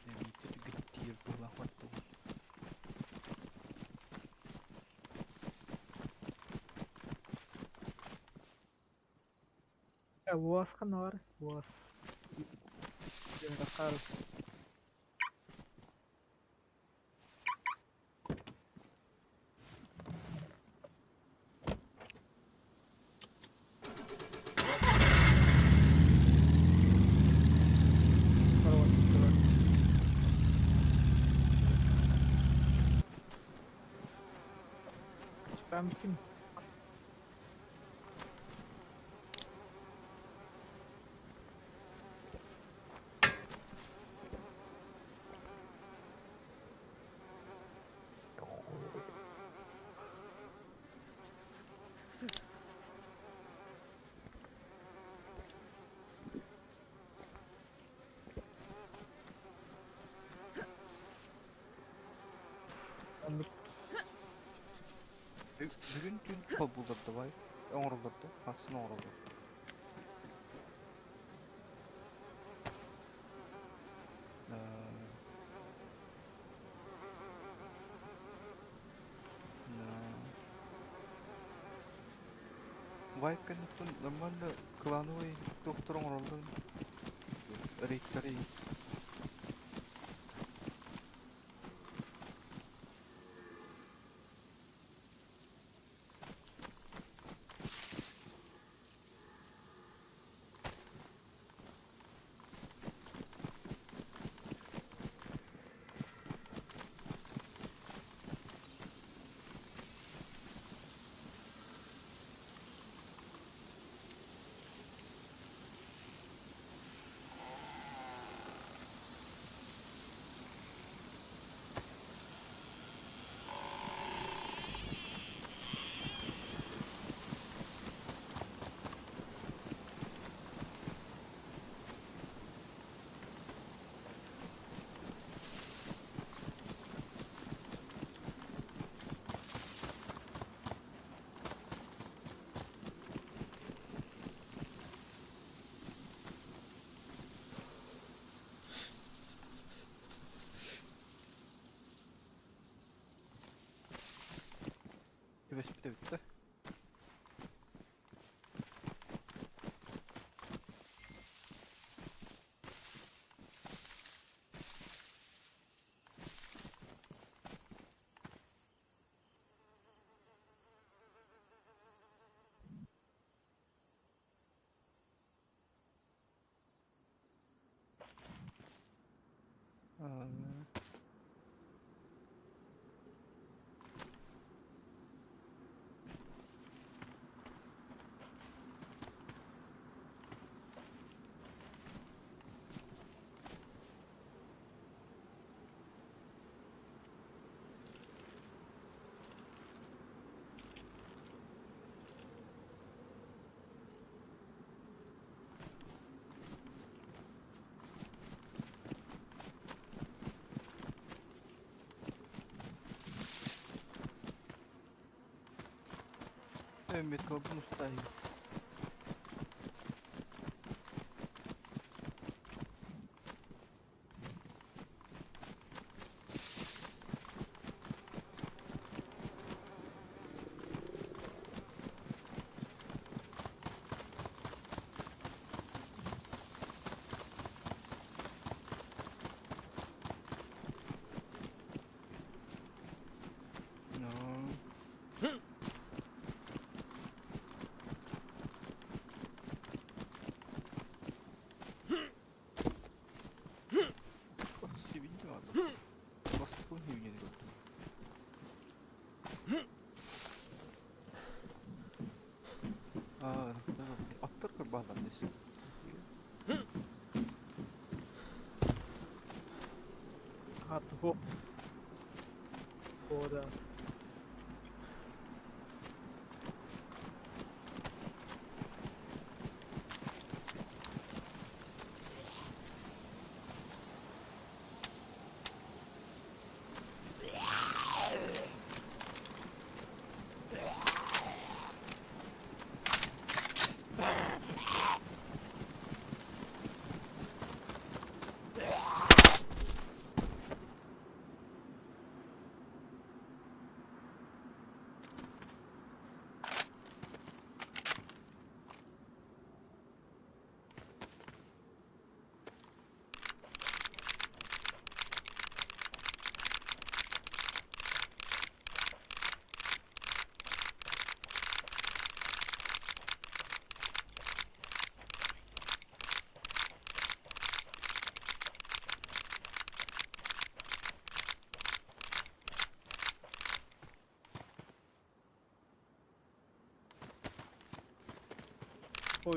Ni tu getir pula waktu. buas kanwar buas dia rakal Mungkin Бүгін түн қол бұлдырды бай. Оңырылдырды. Асын оңырылды. Вайканықтың нормально клановый доктор оңырылды. Рейдтары. USB de bitti. Mikrofon ustayım. Attır kır bağlandısı. Hatta orada. Ой,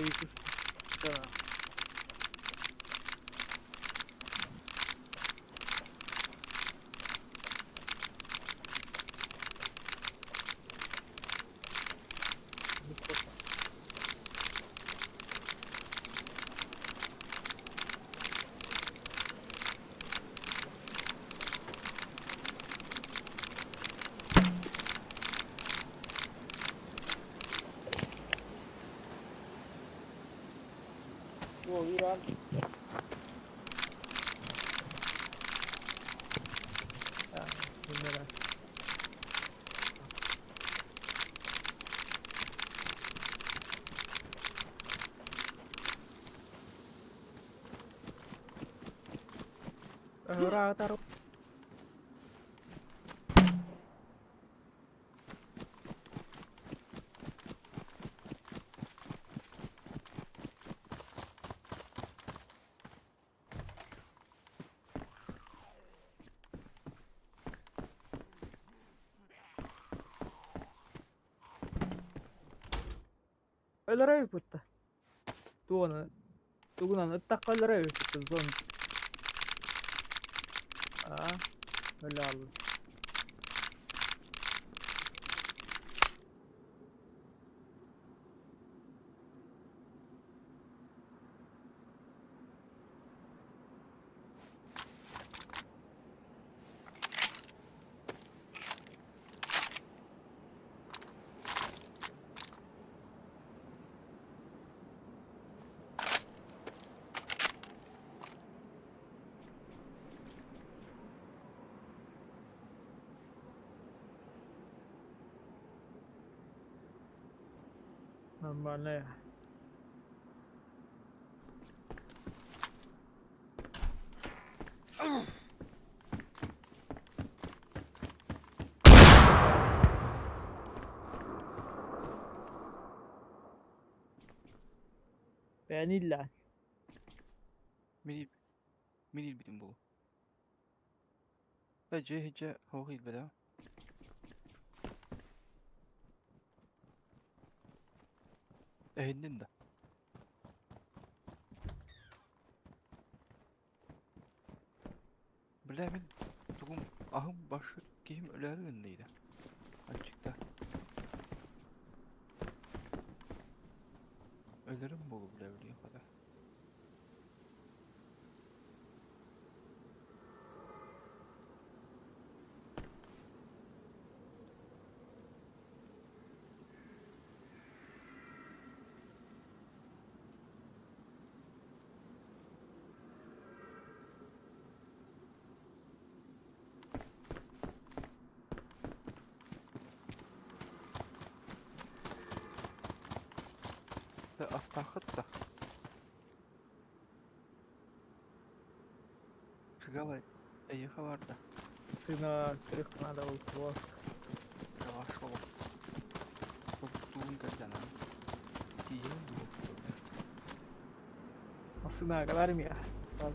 да. Lan. Ya, bunlara. Ora taruh. Öyle putta. Tuğuna ıttakalları putta zon. Aa, öyle aldı. Normal ya. Beğenirler. منين منين بدين بو هجا هو غير بلا اهنن ده بلا من تقوم اهم başı kim öler önündeydi açıkta ölürüm bu bile ölüyor kadar da astakıt da çıkavay iyi vardı Sına kırıkma da oldu. yavaş ol tuttuğun kazanan diye durdu Aslında kadar mı ya? Bak.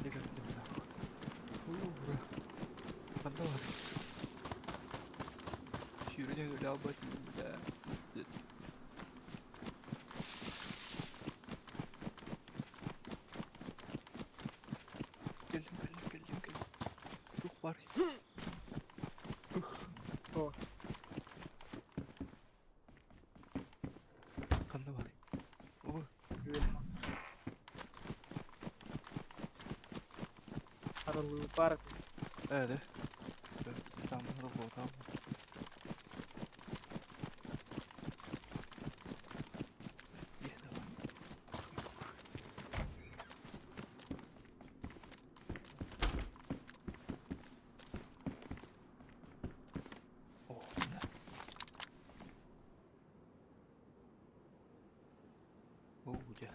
dikkat edin bura banda var yürüyen öyle abartayım da geldim çok var O. kandı var o Aralığı var. öyle İstanbul'da bu tamam yine var oh ne oh güzel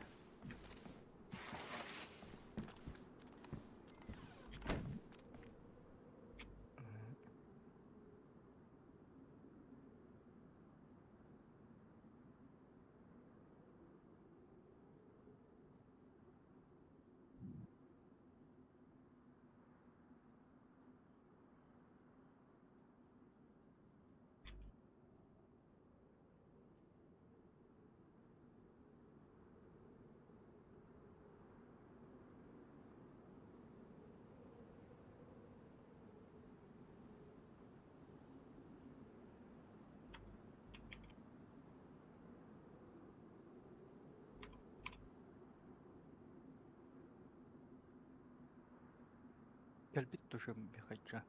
Kelbit tuşum bir kaçça.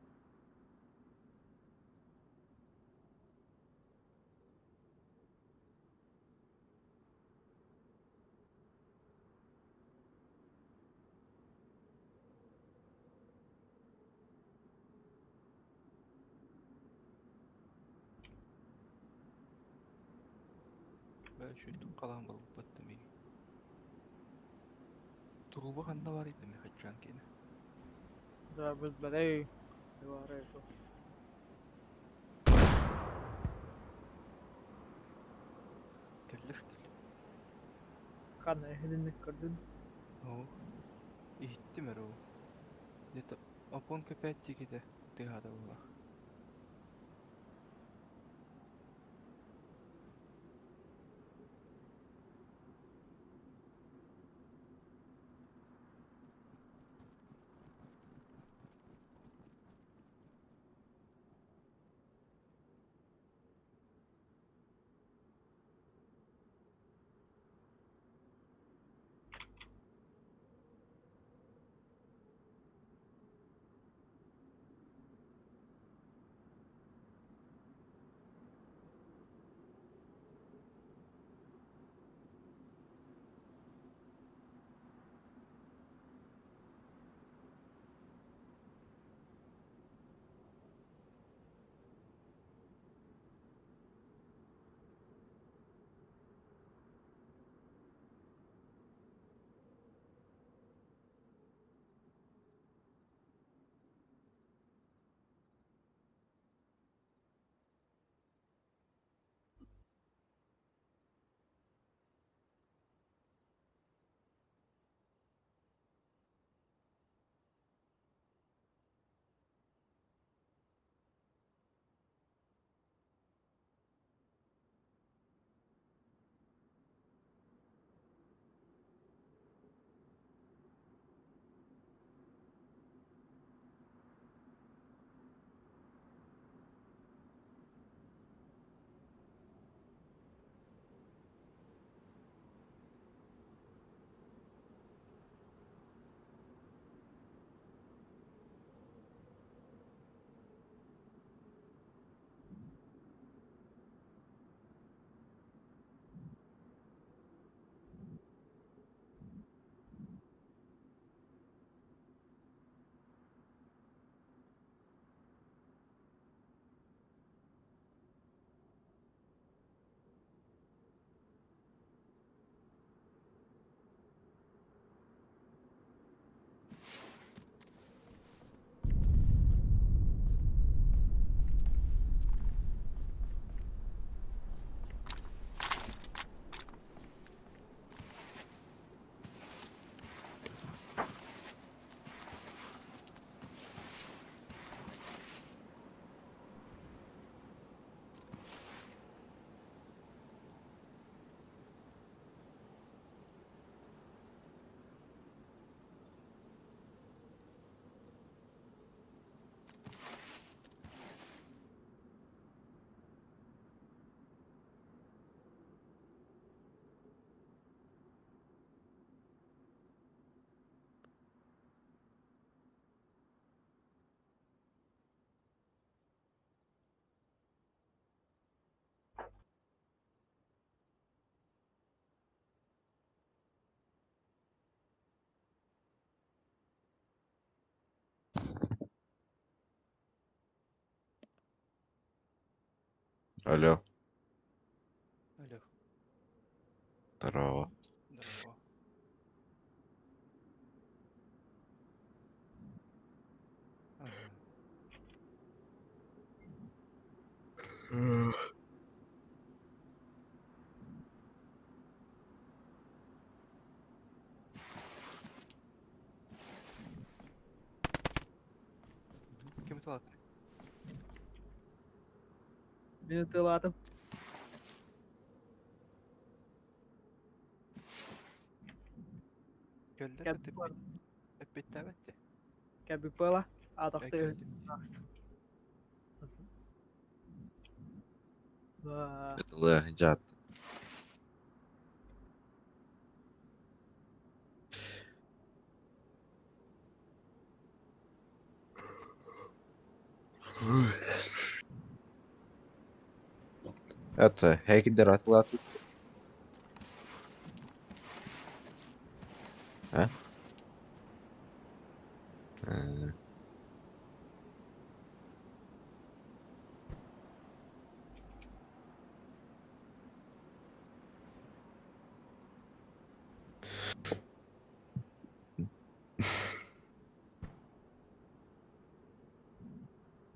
Ben şu kalan balık battım iyi. Turubu kanda var idi mi kaçcan kene. Da بالبلاي اللي وريته Kelleftil. كان اهلين كردن Oo. İhitti mer o. Deta apon köpetti ki de. Dehada ola. Алло, Alo. здорово. Здорово. Ага. Kim talat? بين طلعتهم Göller de كابي hep bitti. كابي بولا Ya أعتقد geldi. Это легенджат. Это Хейгдер Атлантик. А? Э,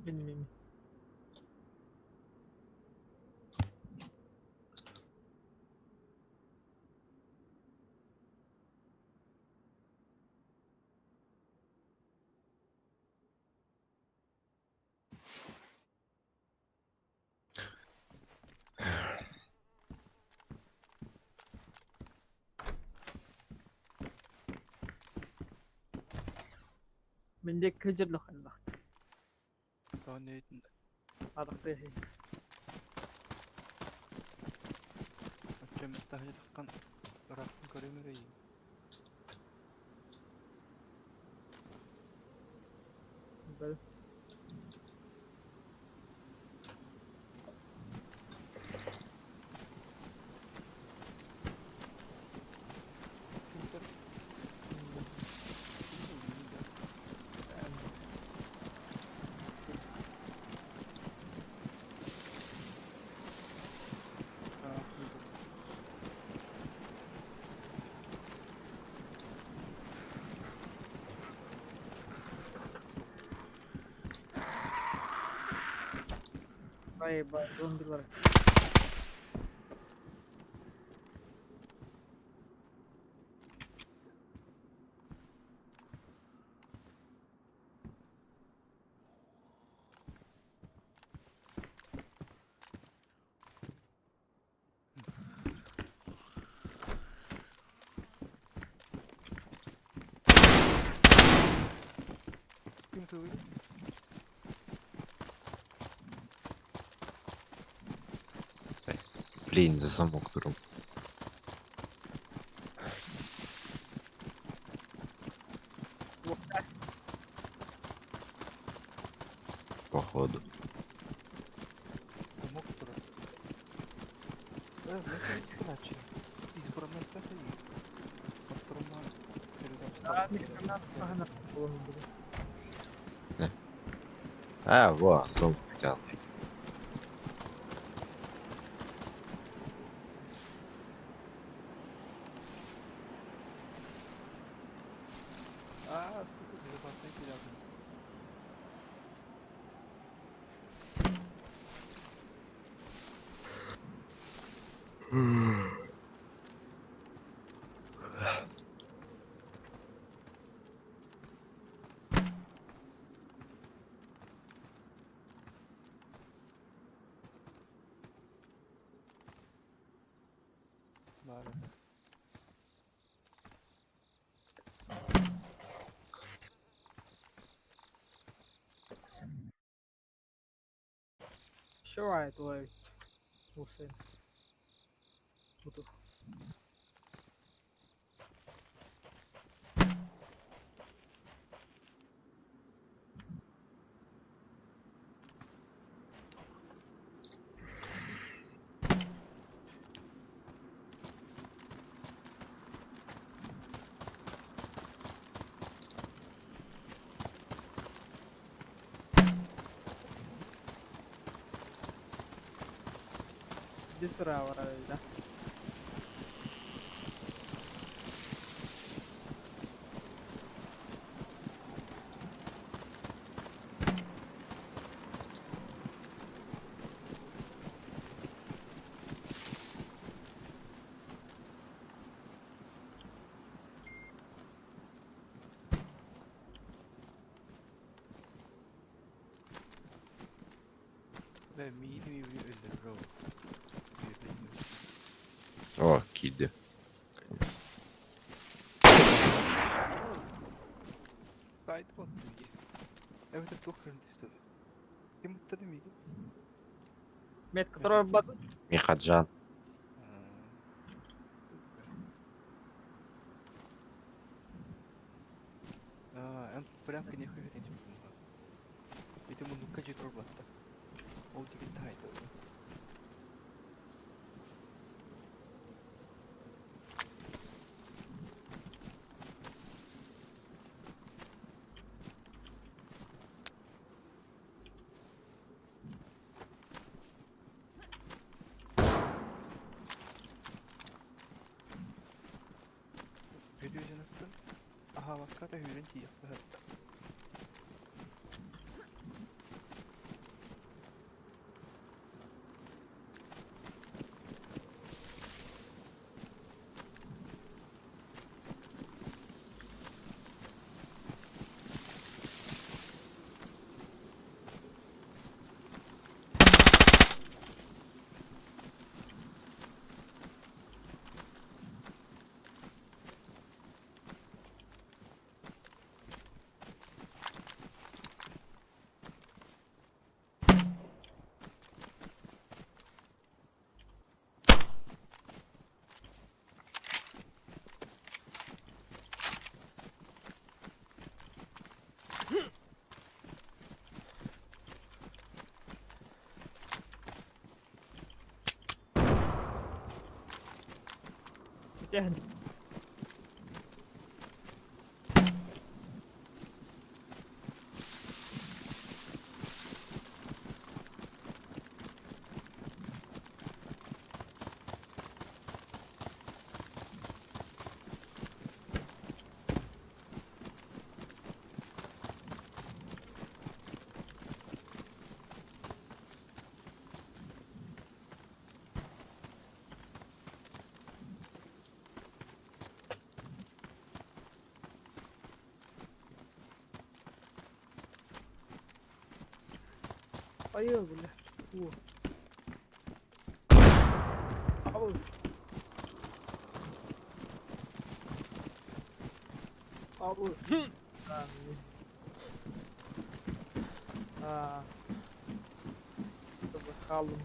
Bilmiyorum. Mende kıcırlık Allah. Daha ne ettin? Adık değil. Akşam müstahil tıkkan bıraktım karemereyi. Böyle. Kimse Bay bay zombiler. kimse öyle. Блин, за замок беру. Походу. Замок турат. Нахер иначе. Избранная стратегия. По второму передам Aa, ставку. bir tane daha oğlum bunu. А, во, зомб взял. Сука, безопасность рядом. Ладно. Sure, твой. Усы. Буду. Bir sıra var öyle. Ve mini bir öldürür o. Birbirini. О, Киди. Наконец-то. Kaydı baktım diye. Evet, evet, çok hırlı işte. Kim mutlu değil miydi? Met который бат. Михаджан. En premke не хай не 이때 뭐 눈까지 돌봤다. 어디게 다 했다. Videoyu nasıl? Aha bak kadar öğrenci yaptı. Yan. Ayo boleh. Au. Au. Ah. Coba kalem.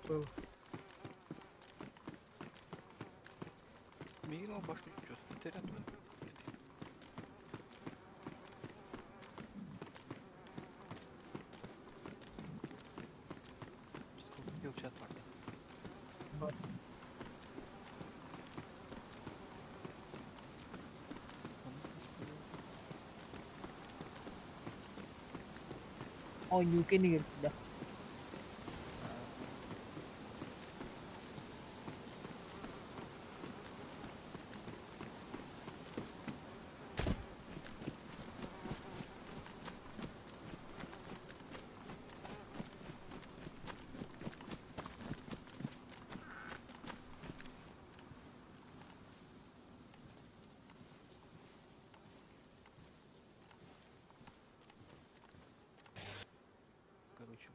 Oh. Miguel başka gidiyoruz. İnternet mi? Yok chat vardı. Oh, UK ni dah. Короче,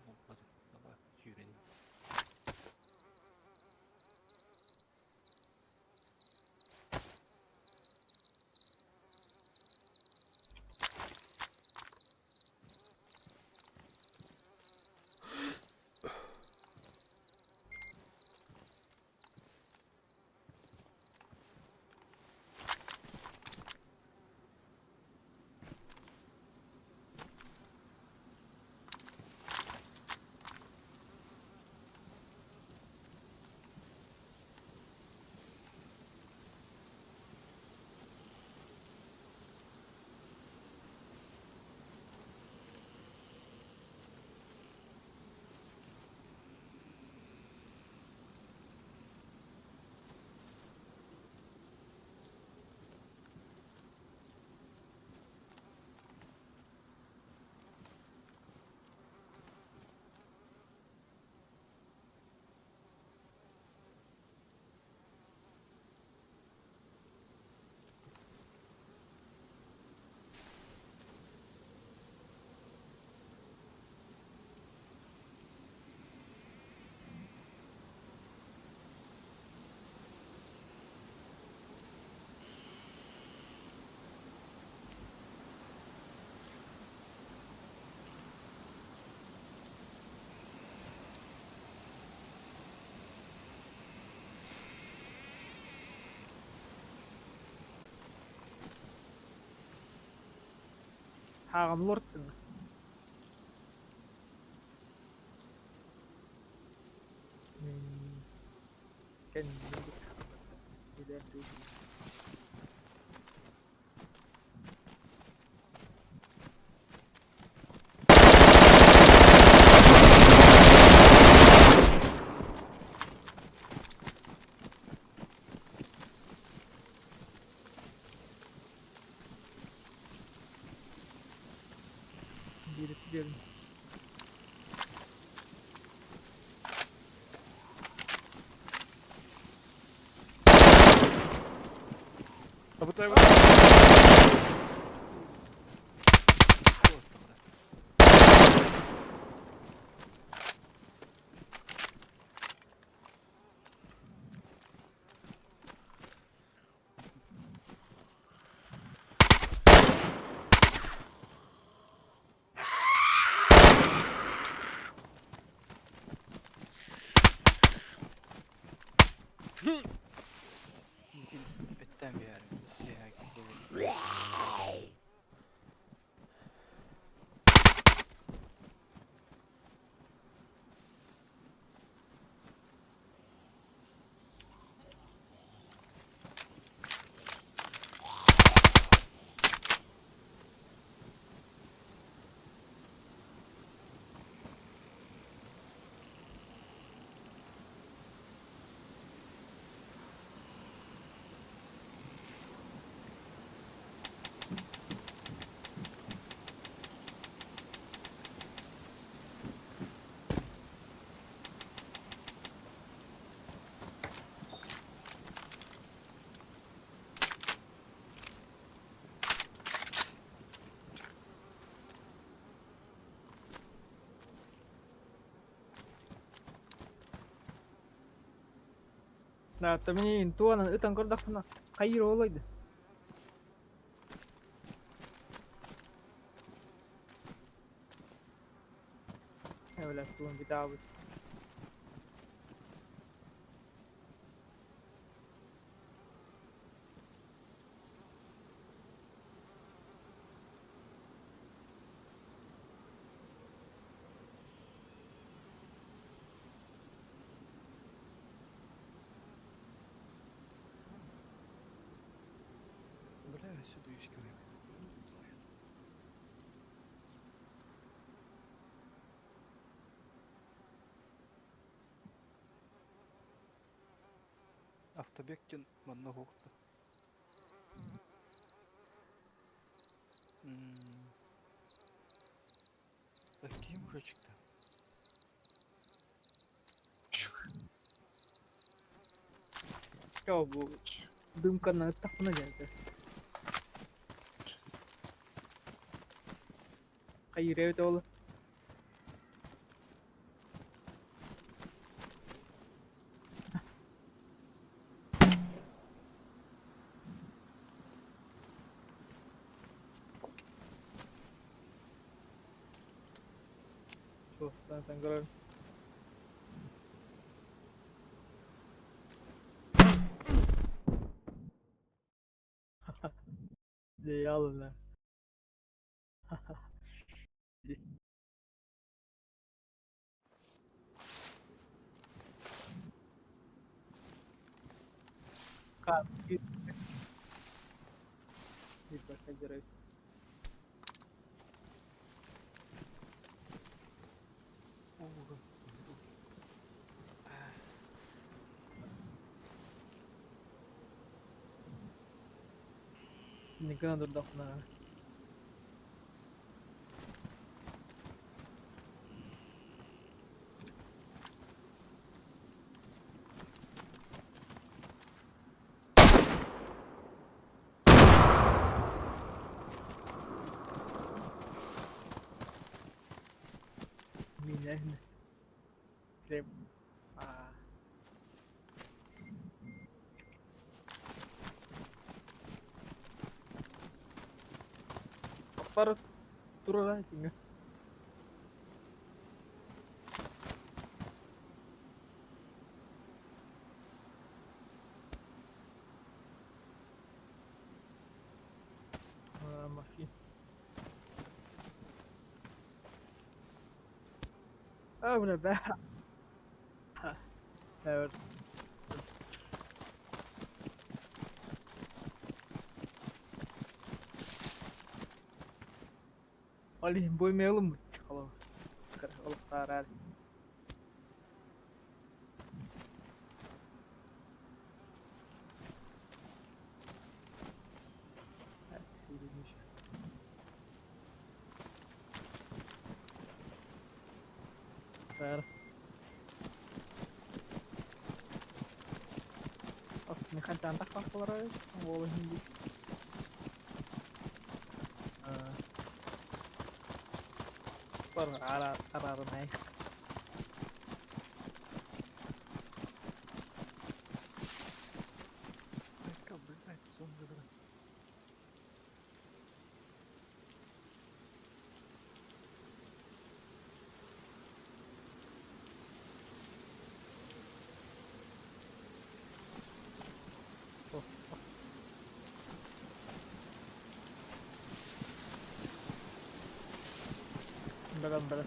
Hagam lortsın. Kendini bir birisi gelin. Tabutay bak. Просто, брат. Беттен bir yer. Ya, gidelim. Nah, tapi tuan itang kordak na Cairo olaydı. Öyle tuan bir daha. Бля, сюда искивай. Автобектен Маннагокта. Bakayım уже çıktı. Ya bu dımkanı takına geldi. Hayır evet oğlum. Dostlar sen görün. De alın lan. Kan bir başka görev. Ура. Ne kadar durdak na. Mine. Krem. Ah. Para turun lah tinggal. Masih. öyle be. Evet. Ali boymayalım mı? Çıkalım. Kırıklıklar hadi. Evet, iyiymiş. Ver. Aslında kan cantik kapılar aja. Boleh hindi. Arah naik. Ayakkabı, блядь, сон забрать. Berat.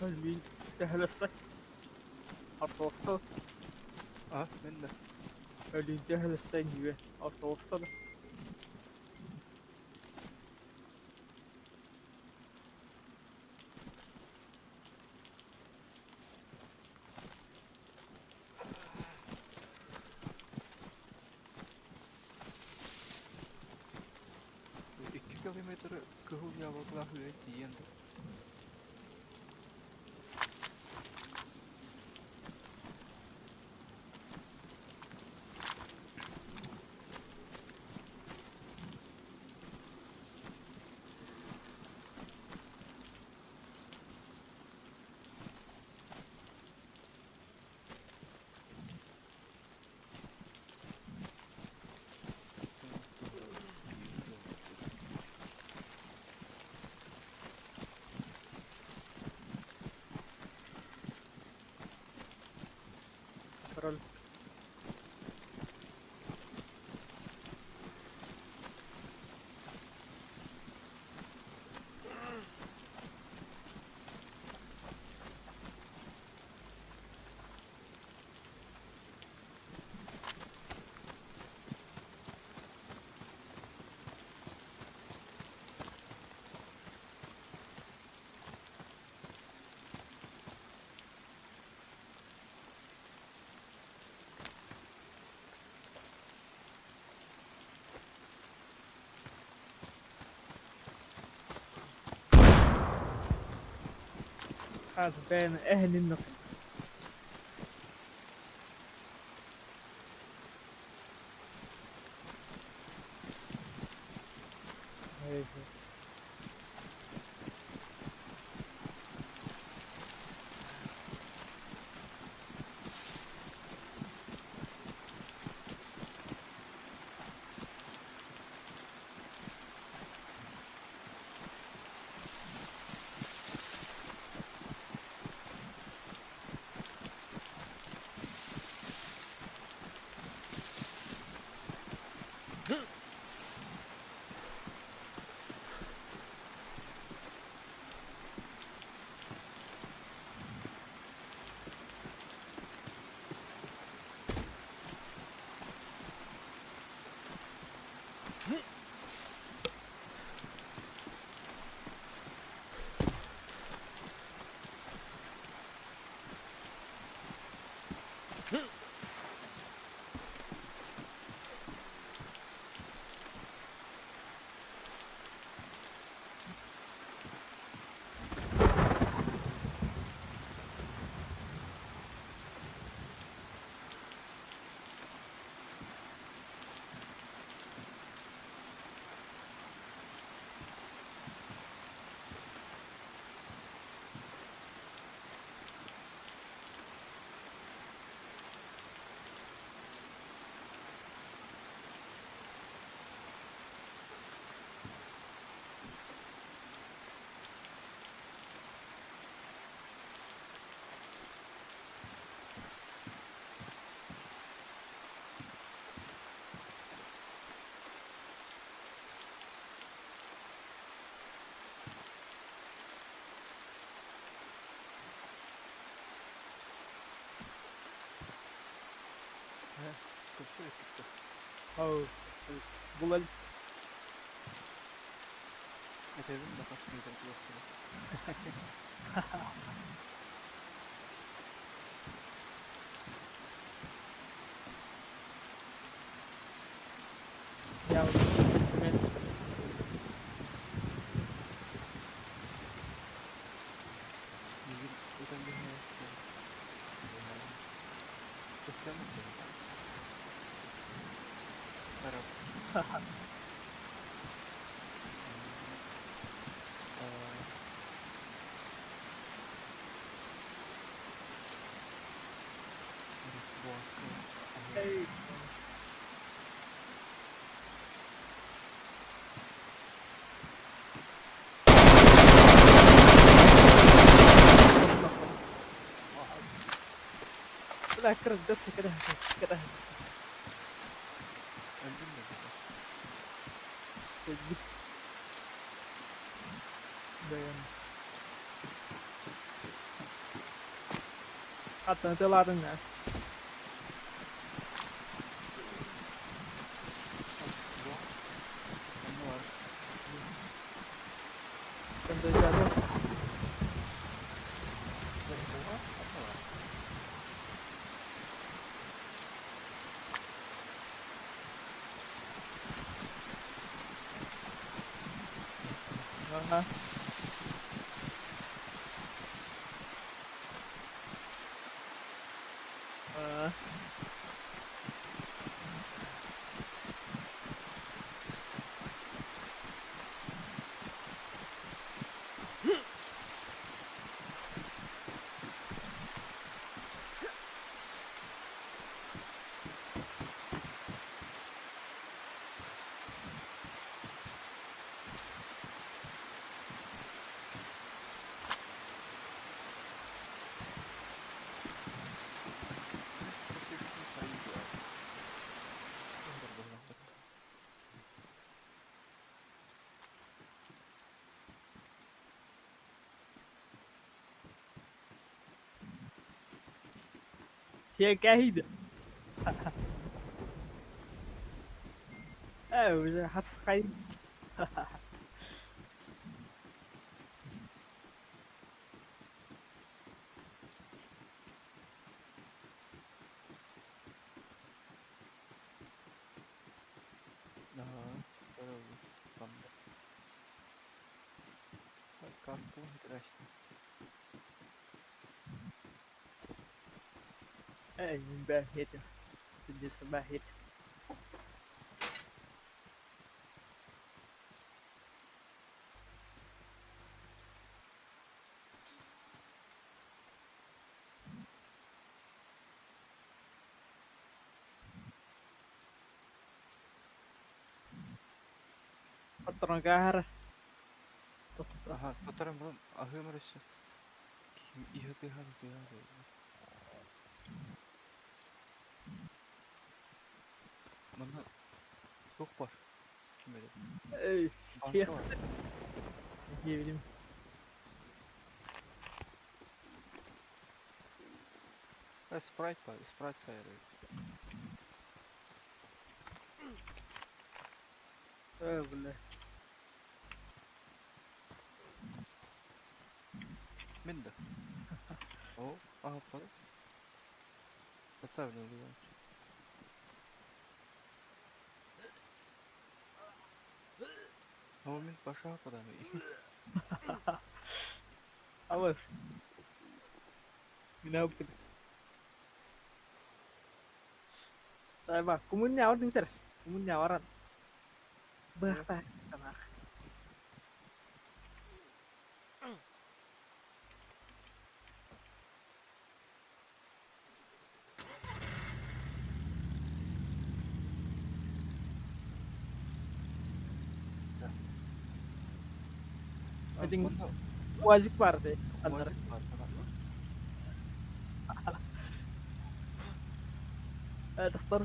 Ali tehlesek. Atolsa. Ah, ben de. Ali tehlesen gibi. Atolsa da. Bu 2 kilometre kıhıl yavukla hüve diyendi. Kral. هذا بين أهل النقل. Kırsa çıktı. Oh. Bulan Efendim de kaç metre kırsa. ya. Bizim öden bir ne? Göstermek mi? Arap. Hey. لا كره دفت كده كده Öldün mü? جبت بيان حتى طلعت الناس Ne var? كنت جابه ها هي كاهيدة ايوه حس خير Böyle oldu. Sandı. Kaskımı hidraştı. اي من باهيته الجسم باهيته قطرنا قاهرة Aha, satarım bunun ahı mırışı. Kim iyi bir hal bir hal. Bunda çok var. Kim bilir? ايش Banka كيف var. يجيب Ha, Sprite var. Sprite sayılır. ايه بالله Min de. O. Aha para. Satar ne oluyor? Ama min başa kadar mı? خلاص من هو كده طيب كوموني عورد متر كوموني عورد بختار تمام Meeting Bunda واجب vardı anlar. vazif var falan. تختار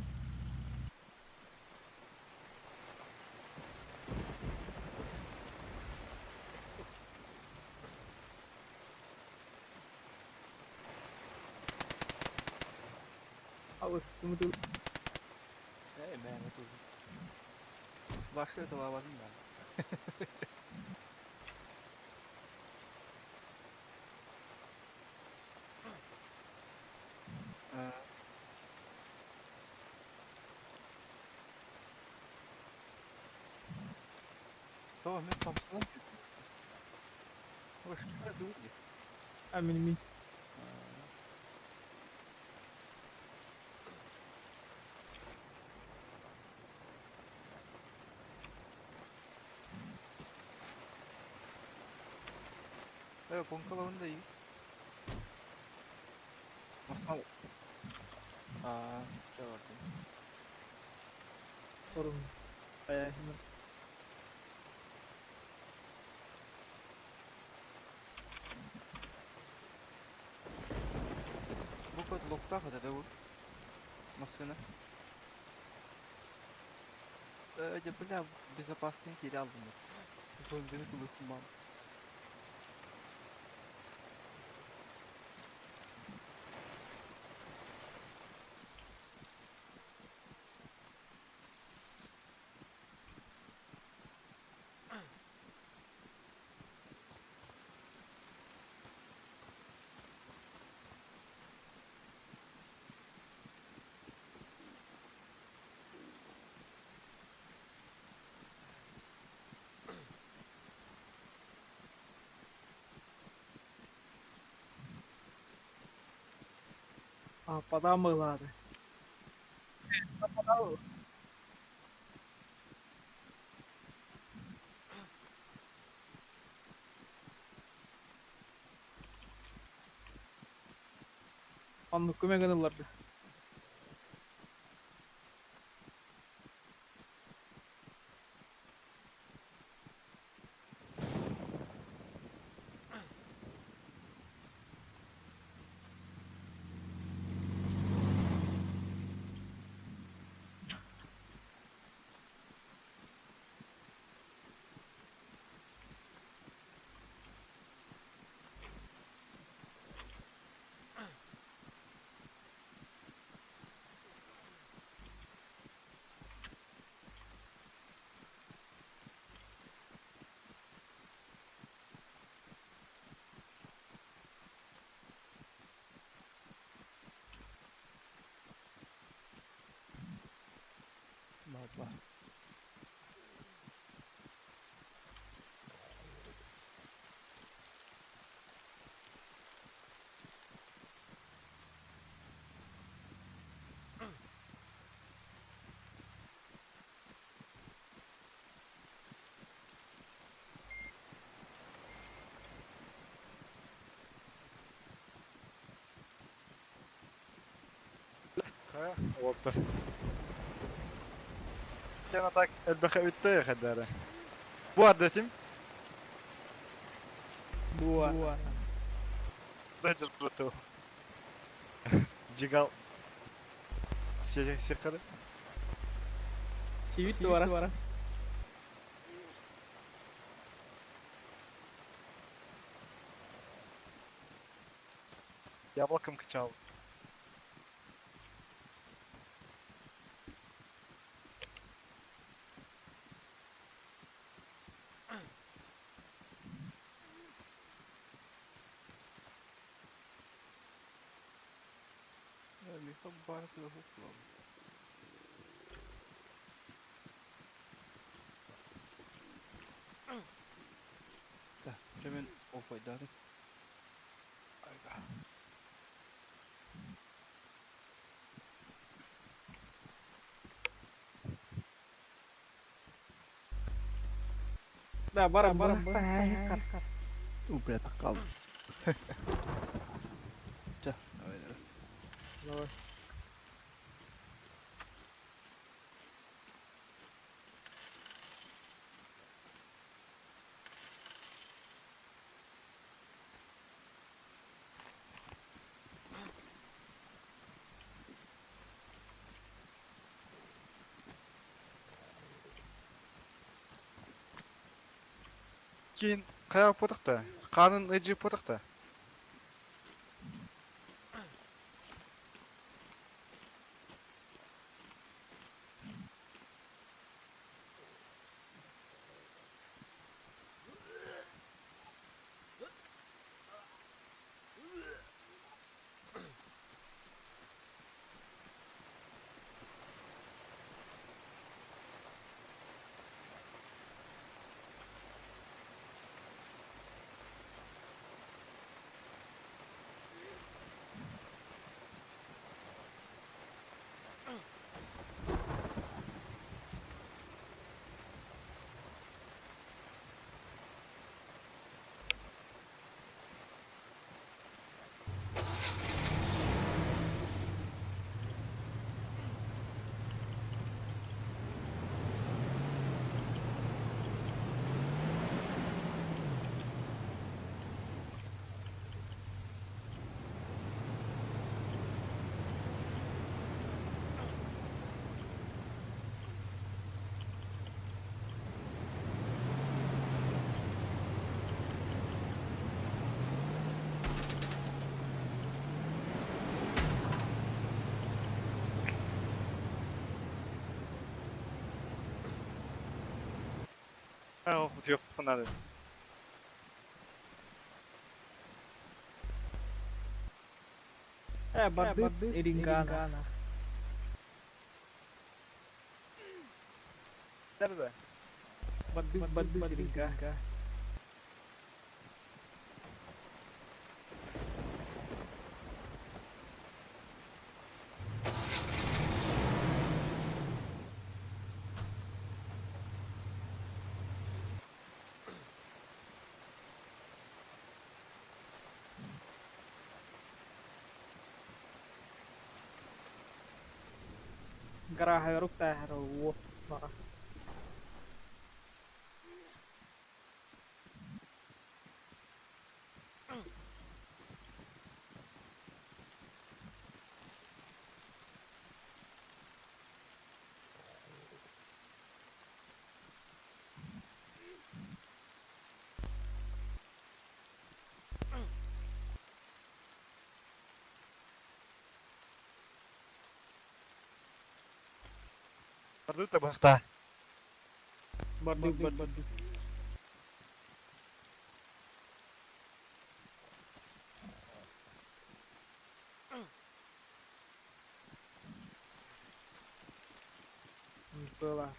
خلاص كومودو Emanet olsun. Başka da var ya. Ee, Tamam ben tam sana hoş geldin. Eminim. Evet konkalarını da iyi. Masal. Şey vardı. Sorun. Hemen. Bu kadar lokta kadar da vur. Masını. Önce bile bize baskın geri aldım. Sonra beni kılırsın bana. Apa mı var? Anlık küme kanıllardı. Valla. Опа. Kan atak elbette bitti ya kadar. Bu adetim Dua. Ranger Pluto. Cigal. Sirkalı. Sivit duvara. Я welcome качал. Yani çok baharatlı hukuk. Da, hemen o faydalı. Ayda. Da bara. Ubre takalım. Cah, öyle. Keyin qayoq po'tiqda? Qanun iji po'tiqda. Oh, diyor bunlar. Badut iringana. Nerede? Badut iringana. Garaha rukta haro wo. Baka. Baru tak basta. Badut. Itulah.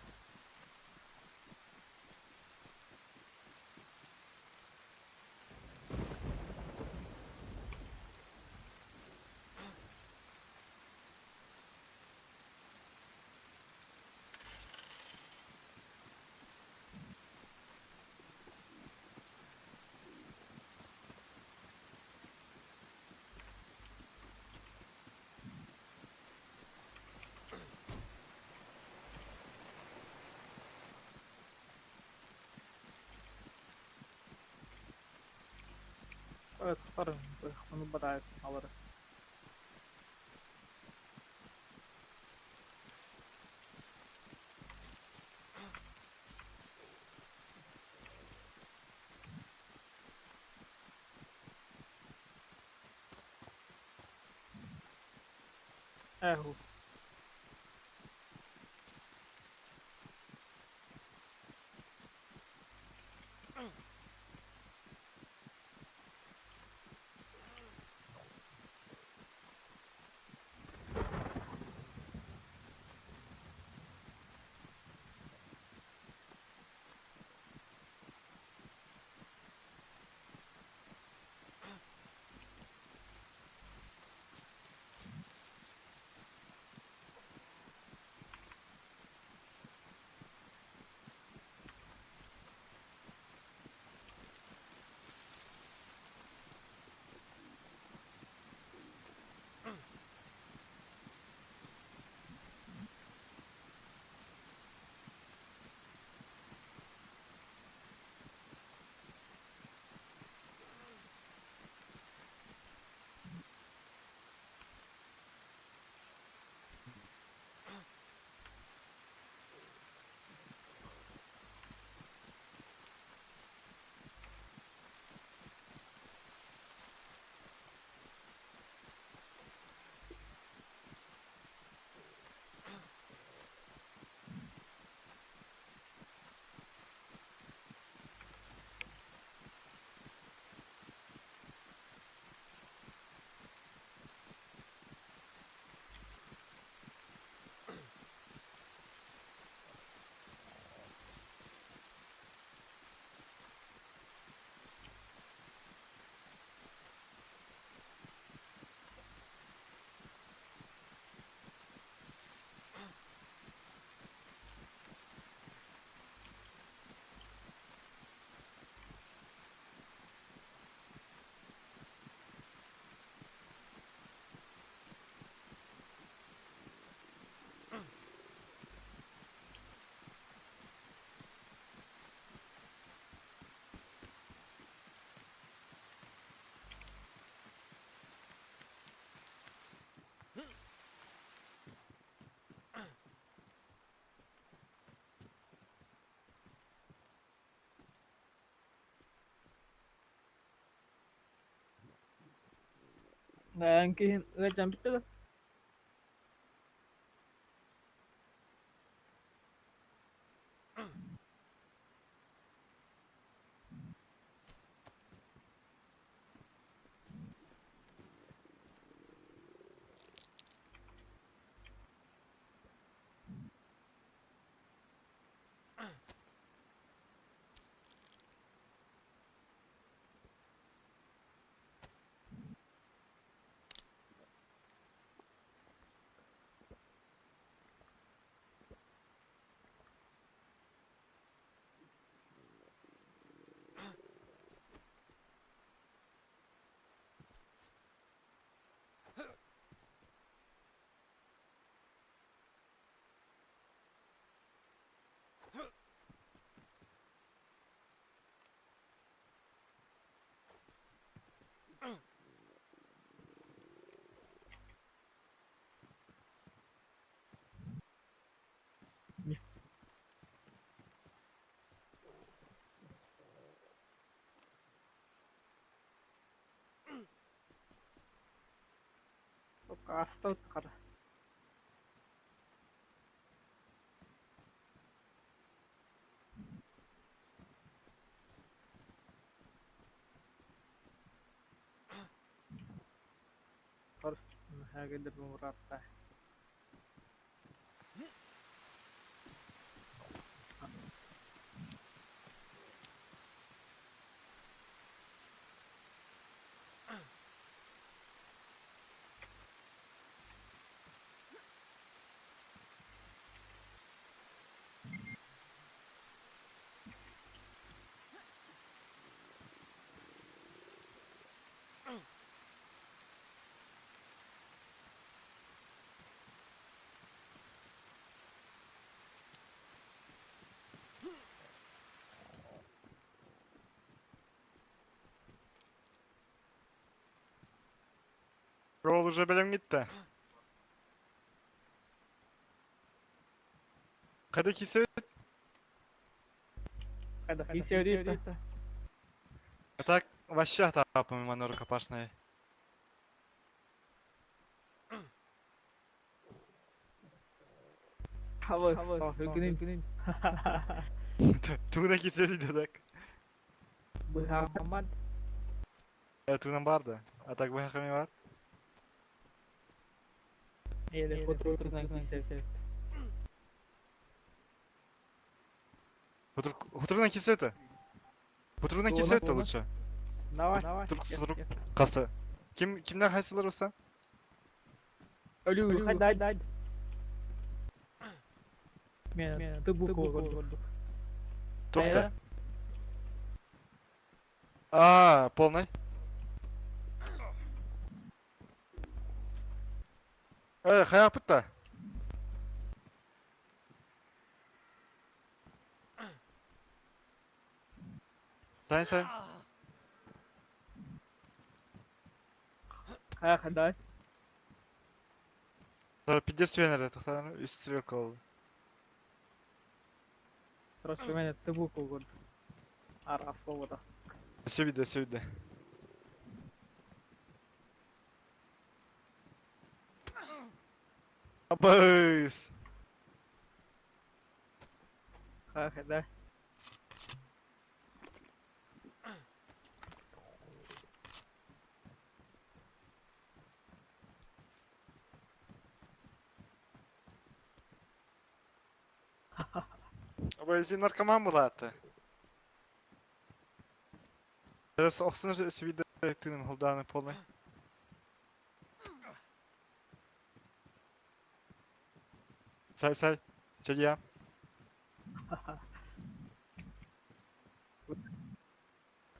اختار من بداية حاضر. اهو. Nangkihin jam itu. Hasta öttü kada. Dur. Ha gelir bu Murat'ta. Yol уже benim gitti. Kada kisi Kada iyi sevdi. А так вообще тапом манор копашной. Hava. Hükünün. Tuna kisi dedik. Bu haman. Tunan vardı. А так bu hakemi var. Ele fotoğrafından kişi. Хуторунан кisi это. Хуторунан kisi это лучше. Давай. Турук kası. Kimden haysalar usta? Ölü. Hadi. Men tıbuk oldu. Тухта. А, полный. Hayapıt da. Sen. Hadi. Sonra pidesi yönerde tıklanır. Üstü yok oldu. Короче, men tıbuk oldu. Ara sloboda. Все видно. Абайс. Hadi. Абайс наркоман была ты. Сейчас оксыныр все видно тыным холданы полный. Сай. Чадья.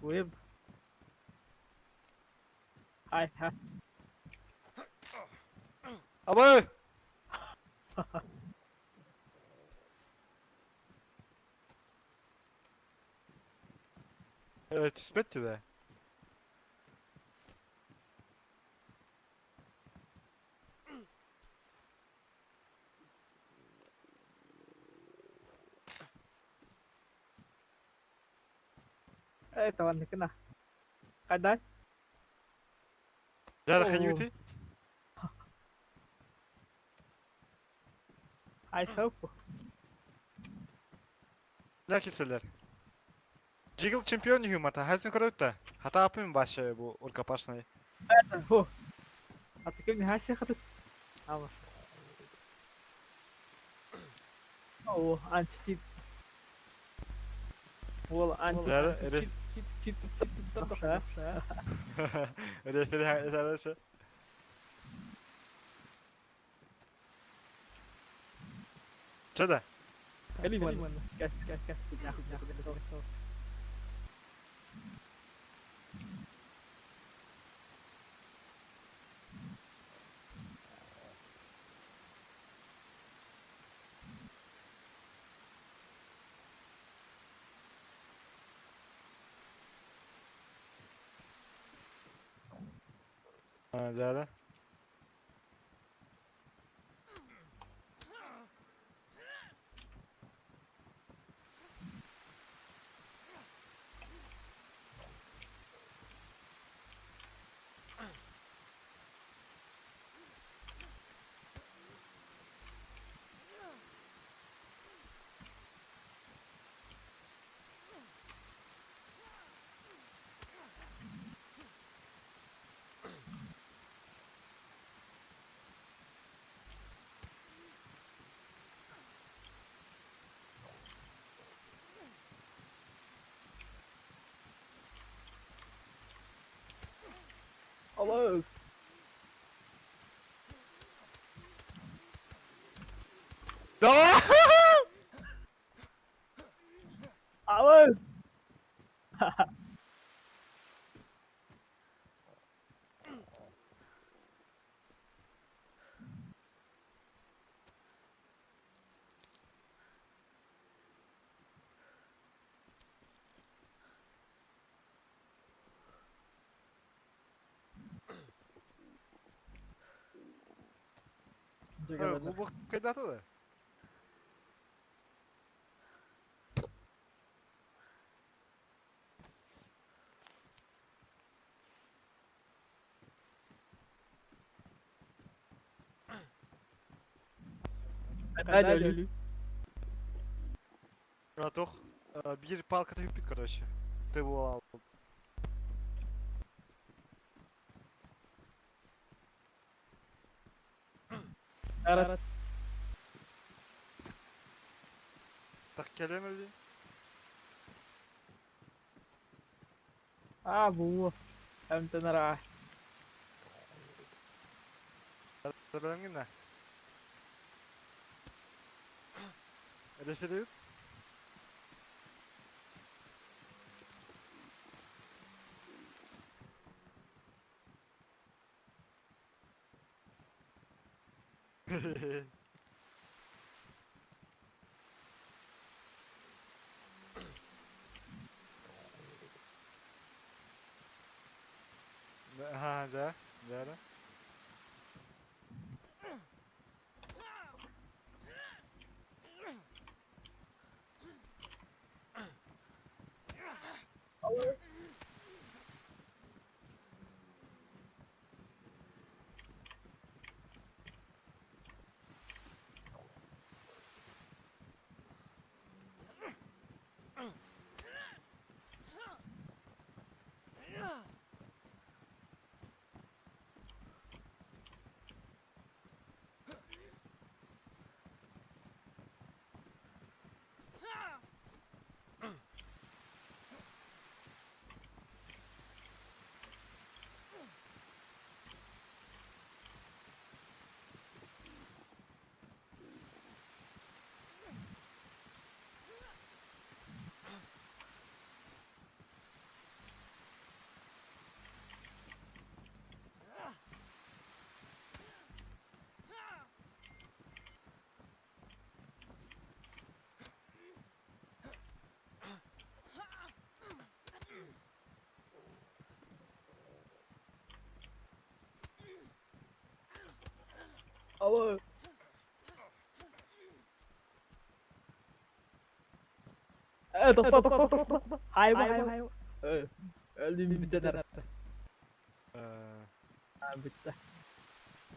Web. Hay. Абай! Evet, ispetti de. Tavan ne kena. Hadi. Jara Oo. ханюти? Hay sofu. Ne keseler? Jiggle çempiyon hümata. Her gün da. Hata yapayım başa bu orka paşnayı. Ho. Artık ne her şey kadar. Ama. Oh, anti. Valla anti. Jara, eri. Çit. Referi her şey. Çada. Kaliman. Gas. Ha, Jara. Alır. Devam! Alır. Evet, bu kaydı da. Hadi ölü. Ja, toch? Bir palka hüppit короче. Ты его Evet. tak kelimeli. Bu. Hem tenera. Hadi benim günde. Hedefi de yut. Ha, ja. Ja, da. Alır. Tok. Hayvan. Öldüğüm bir tener. Bitti.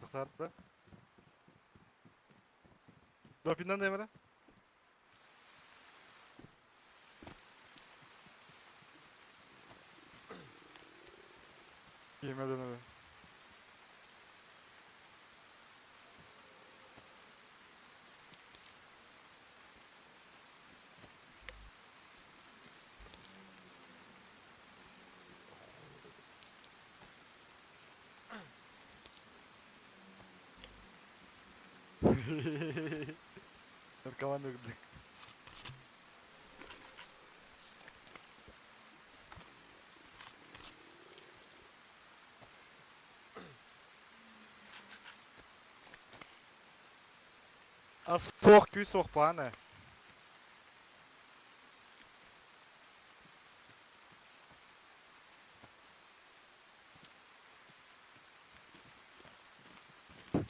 Kurtardı. Dopinden de Emre. Yemeden öyle. Arkaman döktü. Az soğuk gibi soğuk bana.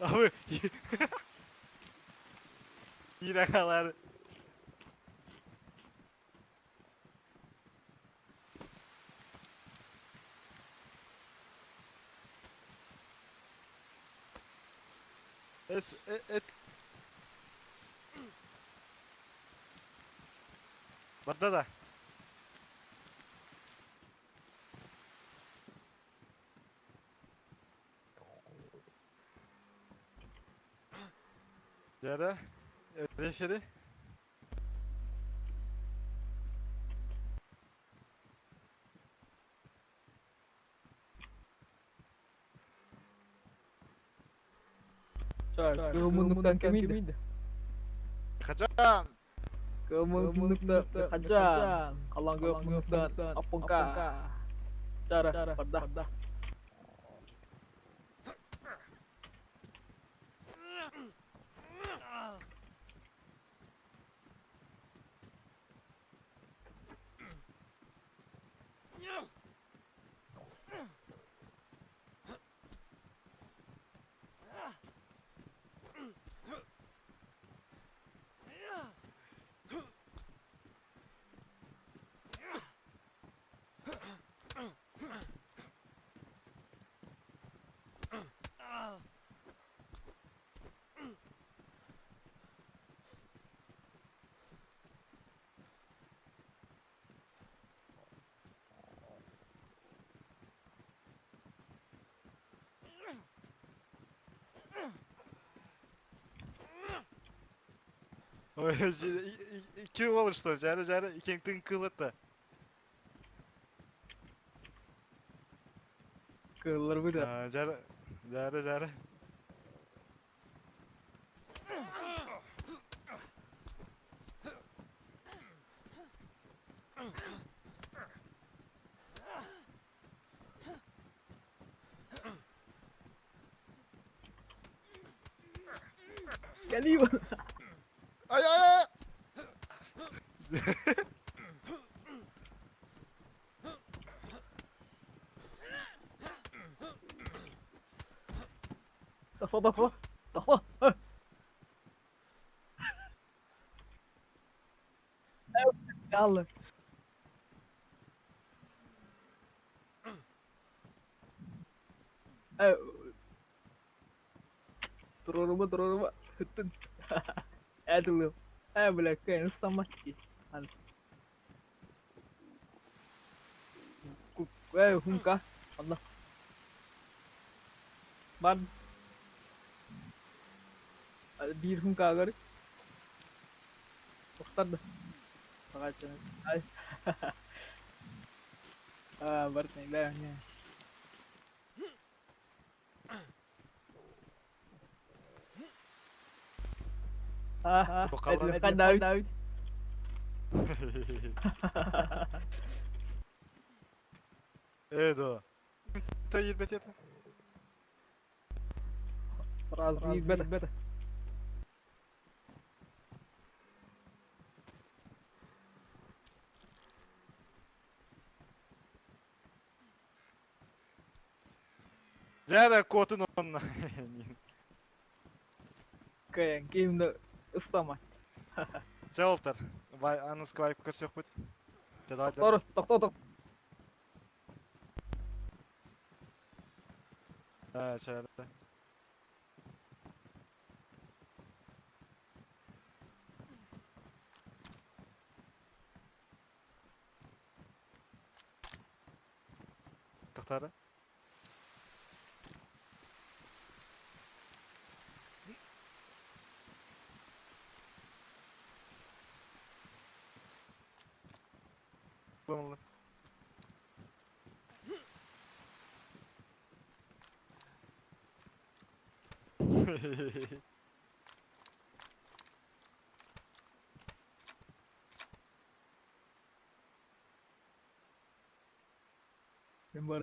Abi. Yine kalar. Et. Burada da. Yere. Hedefleri. Keumur kemide. Kacan. Keumur kajan. Kalau keumur apakah cara pada. İki oluştu. Jare ikentin kılıttı. Keluar beda. Jare. Kali ba? Ay. Takla. Yalla. Eh. Turun. Hutun. Dulu. Belakang sama sih. Humka. Allah. Ban. Bir humka agar. Dokter dah. Makanya. Ay. Berarti dah ni. Bakalım. Kan David. Evet o. Tayyip et. Razı beda. Jare kotun onunla. Kayak game dah sama. Shelter. Vay anız vay kurs yok bu. Jadaydı. Doktor. Ha şöyle. Doktora. Bununla. Gambar.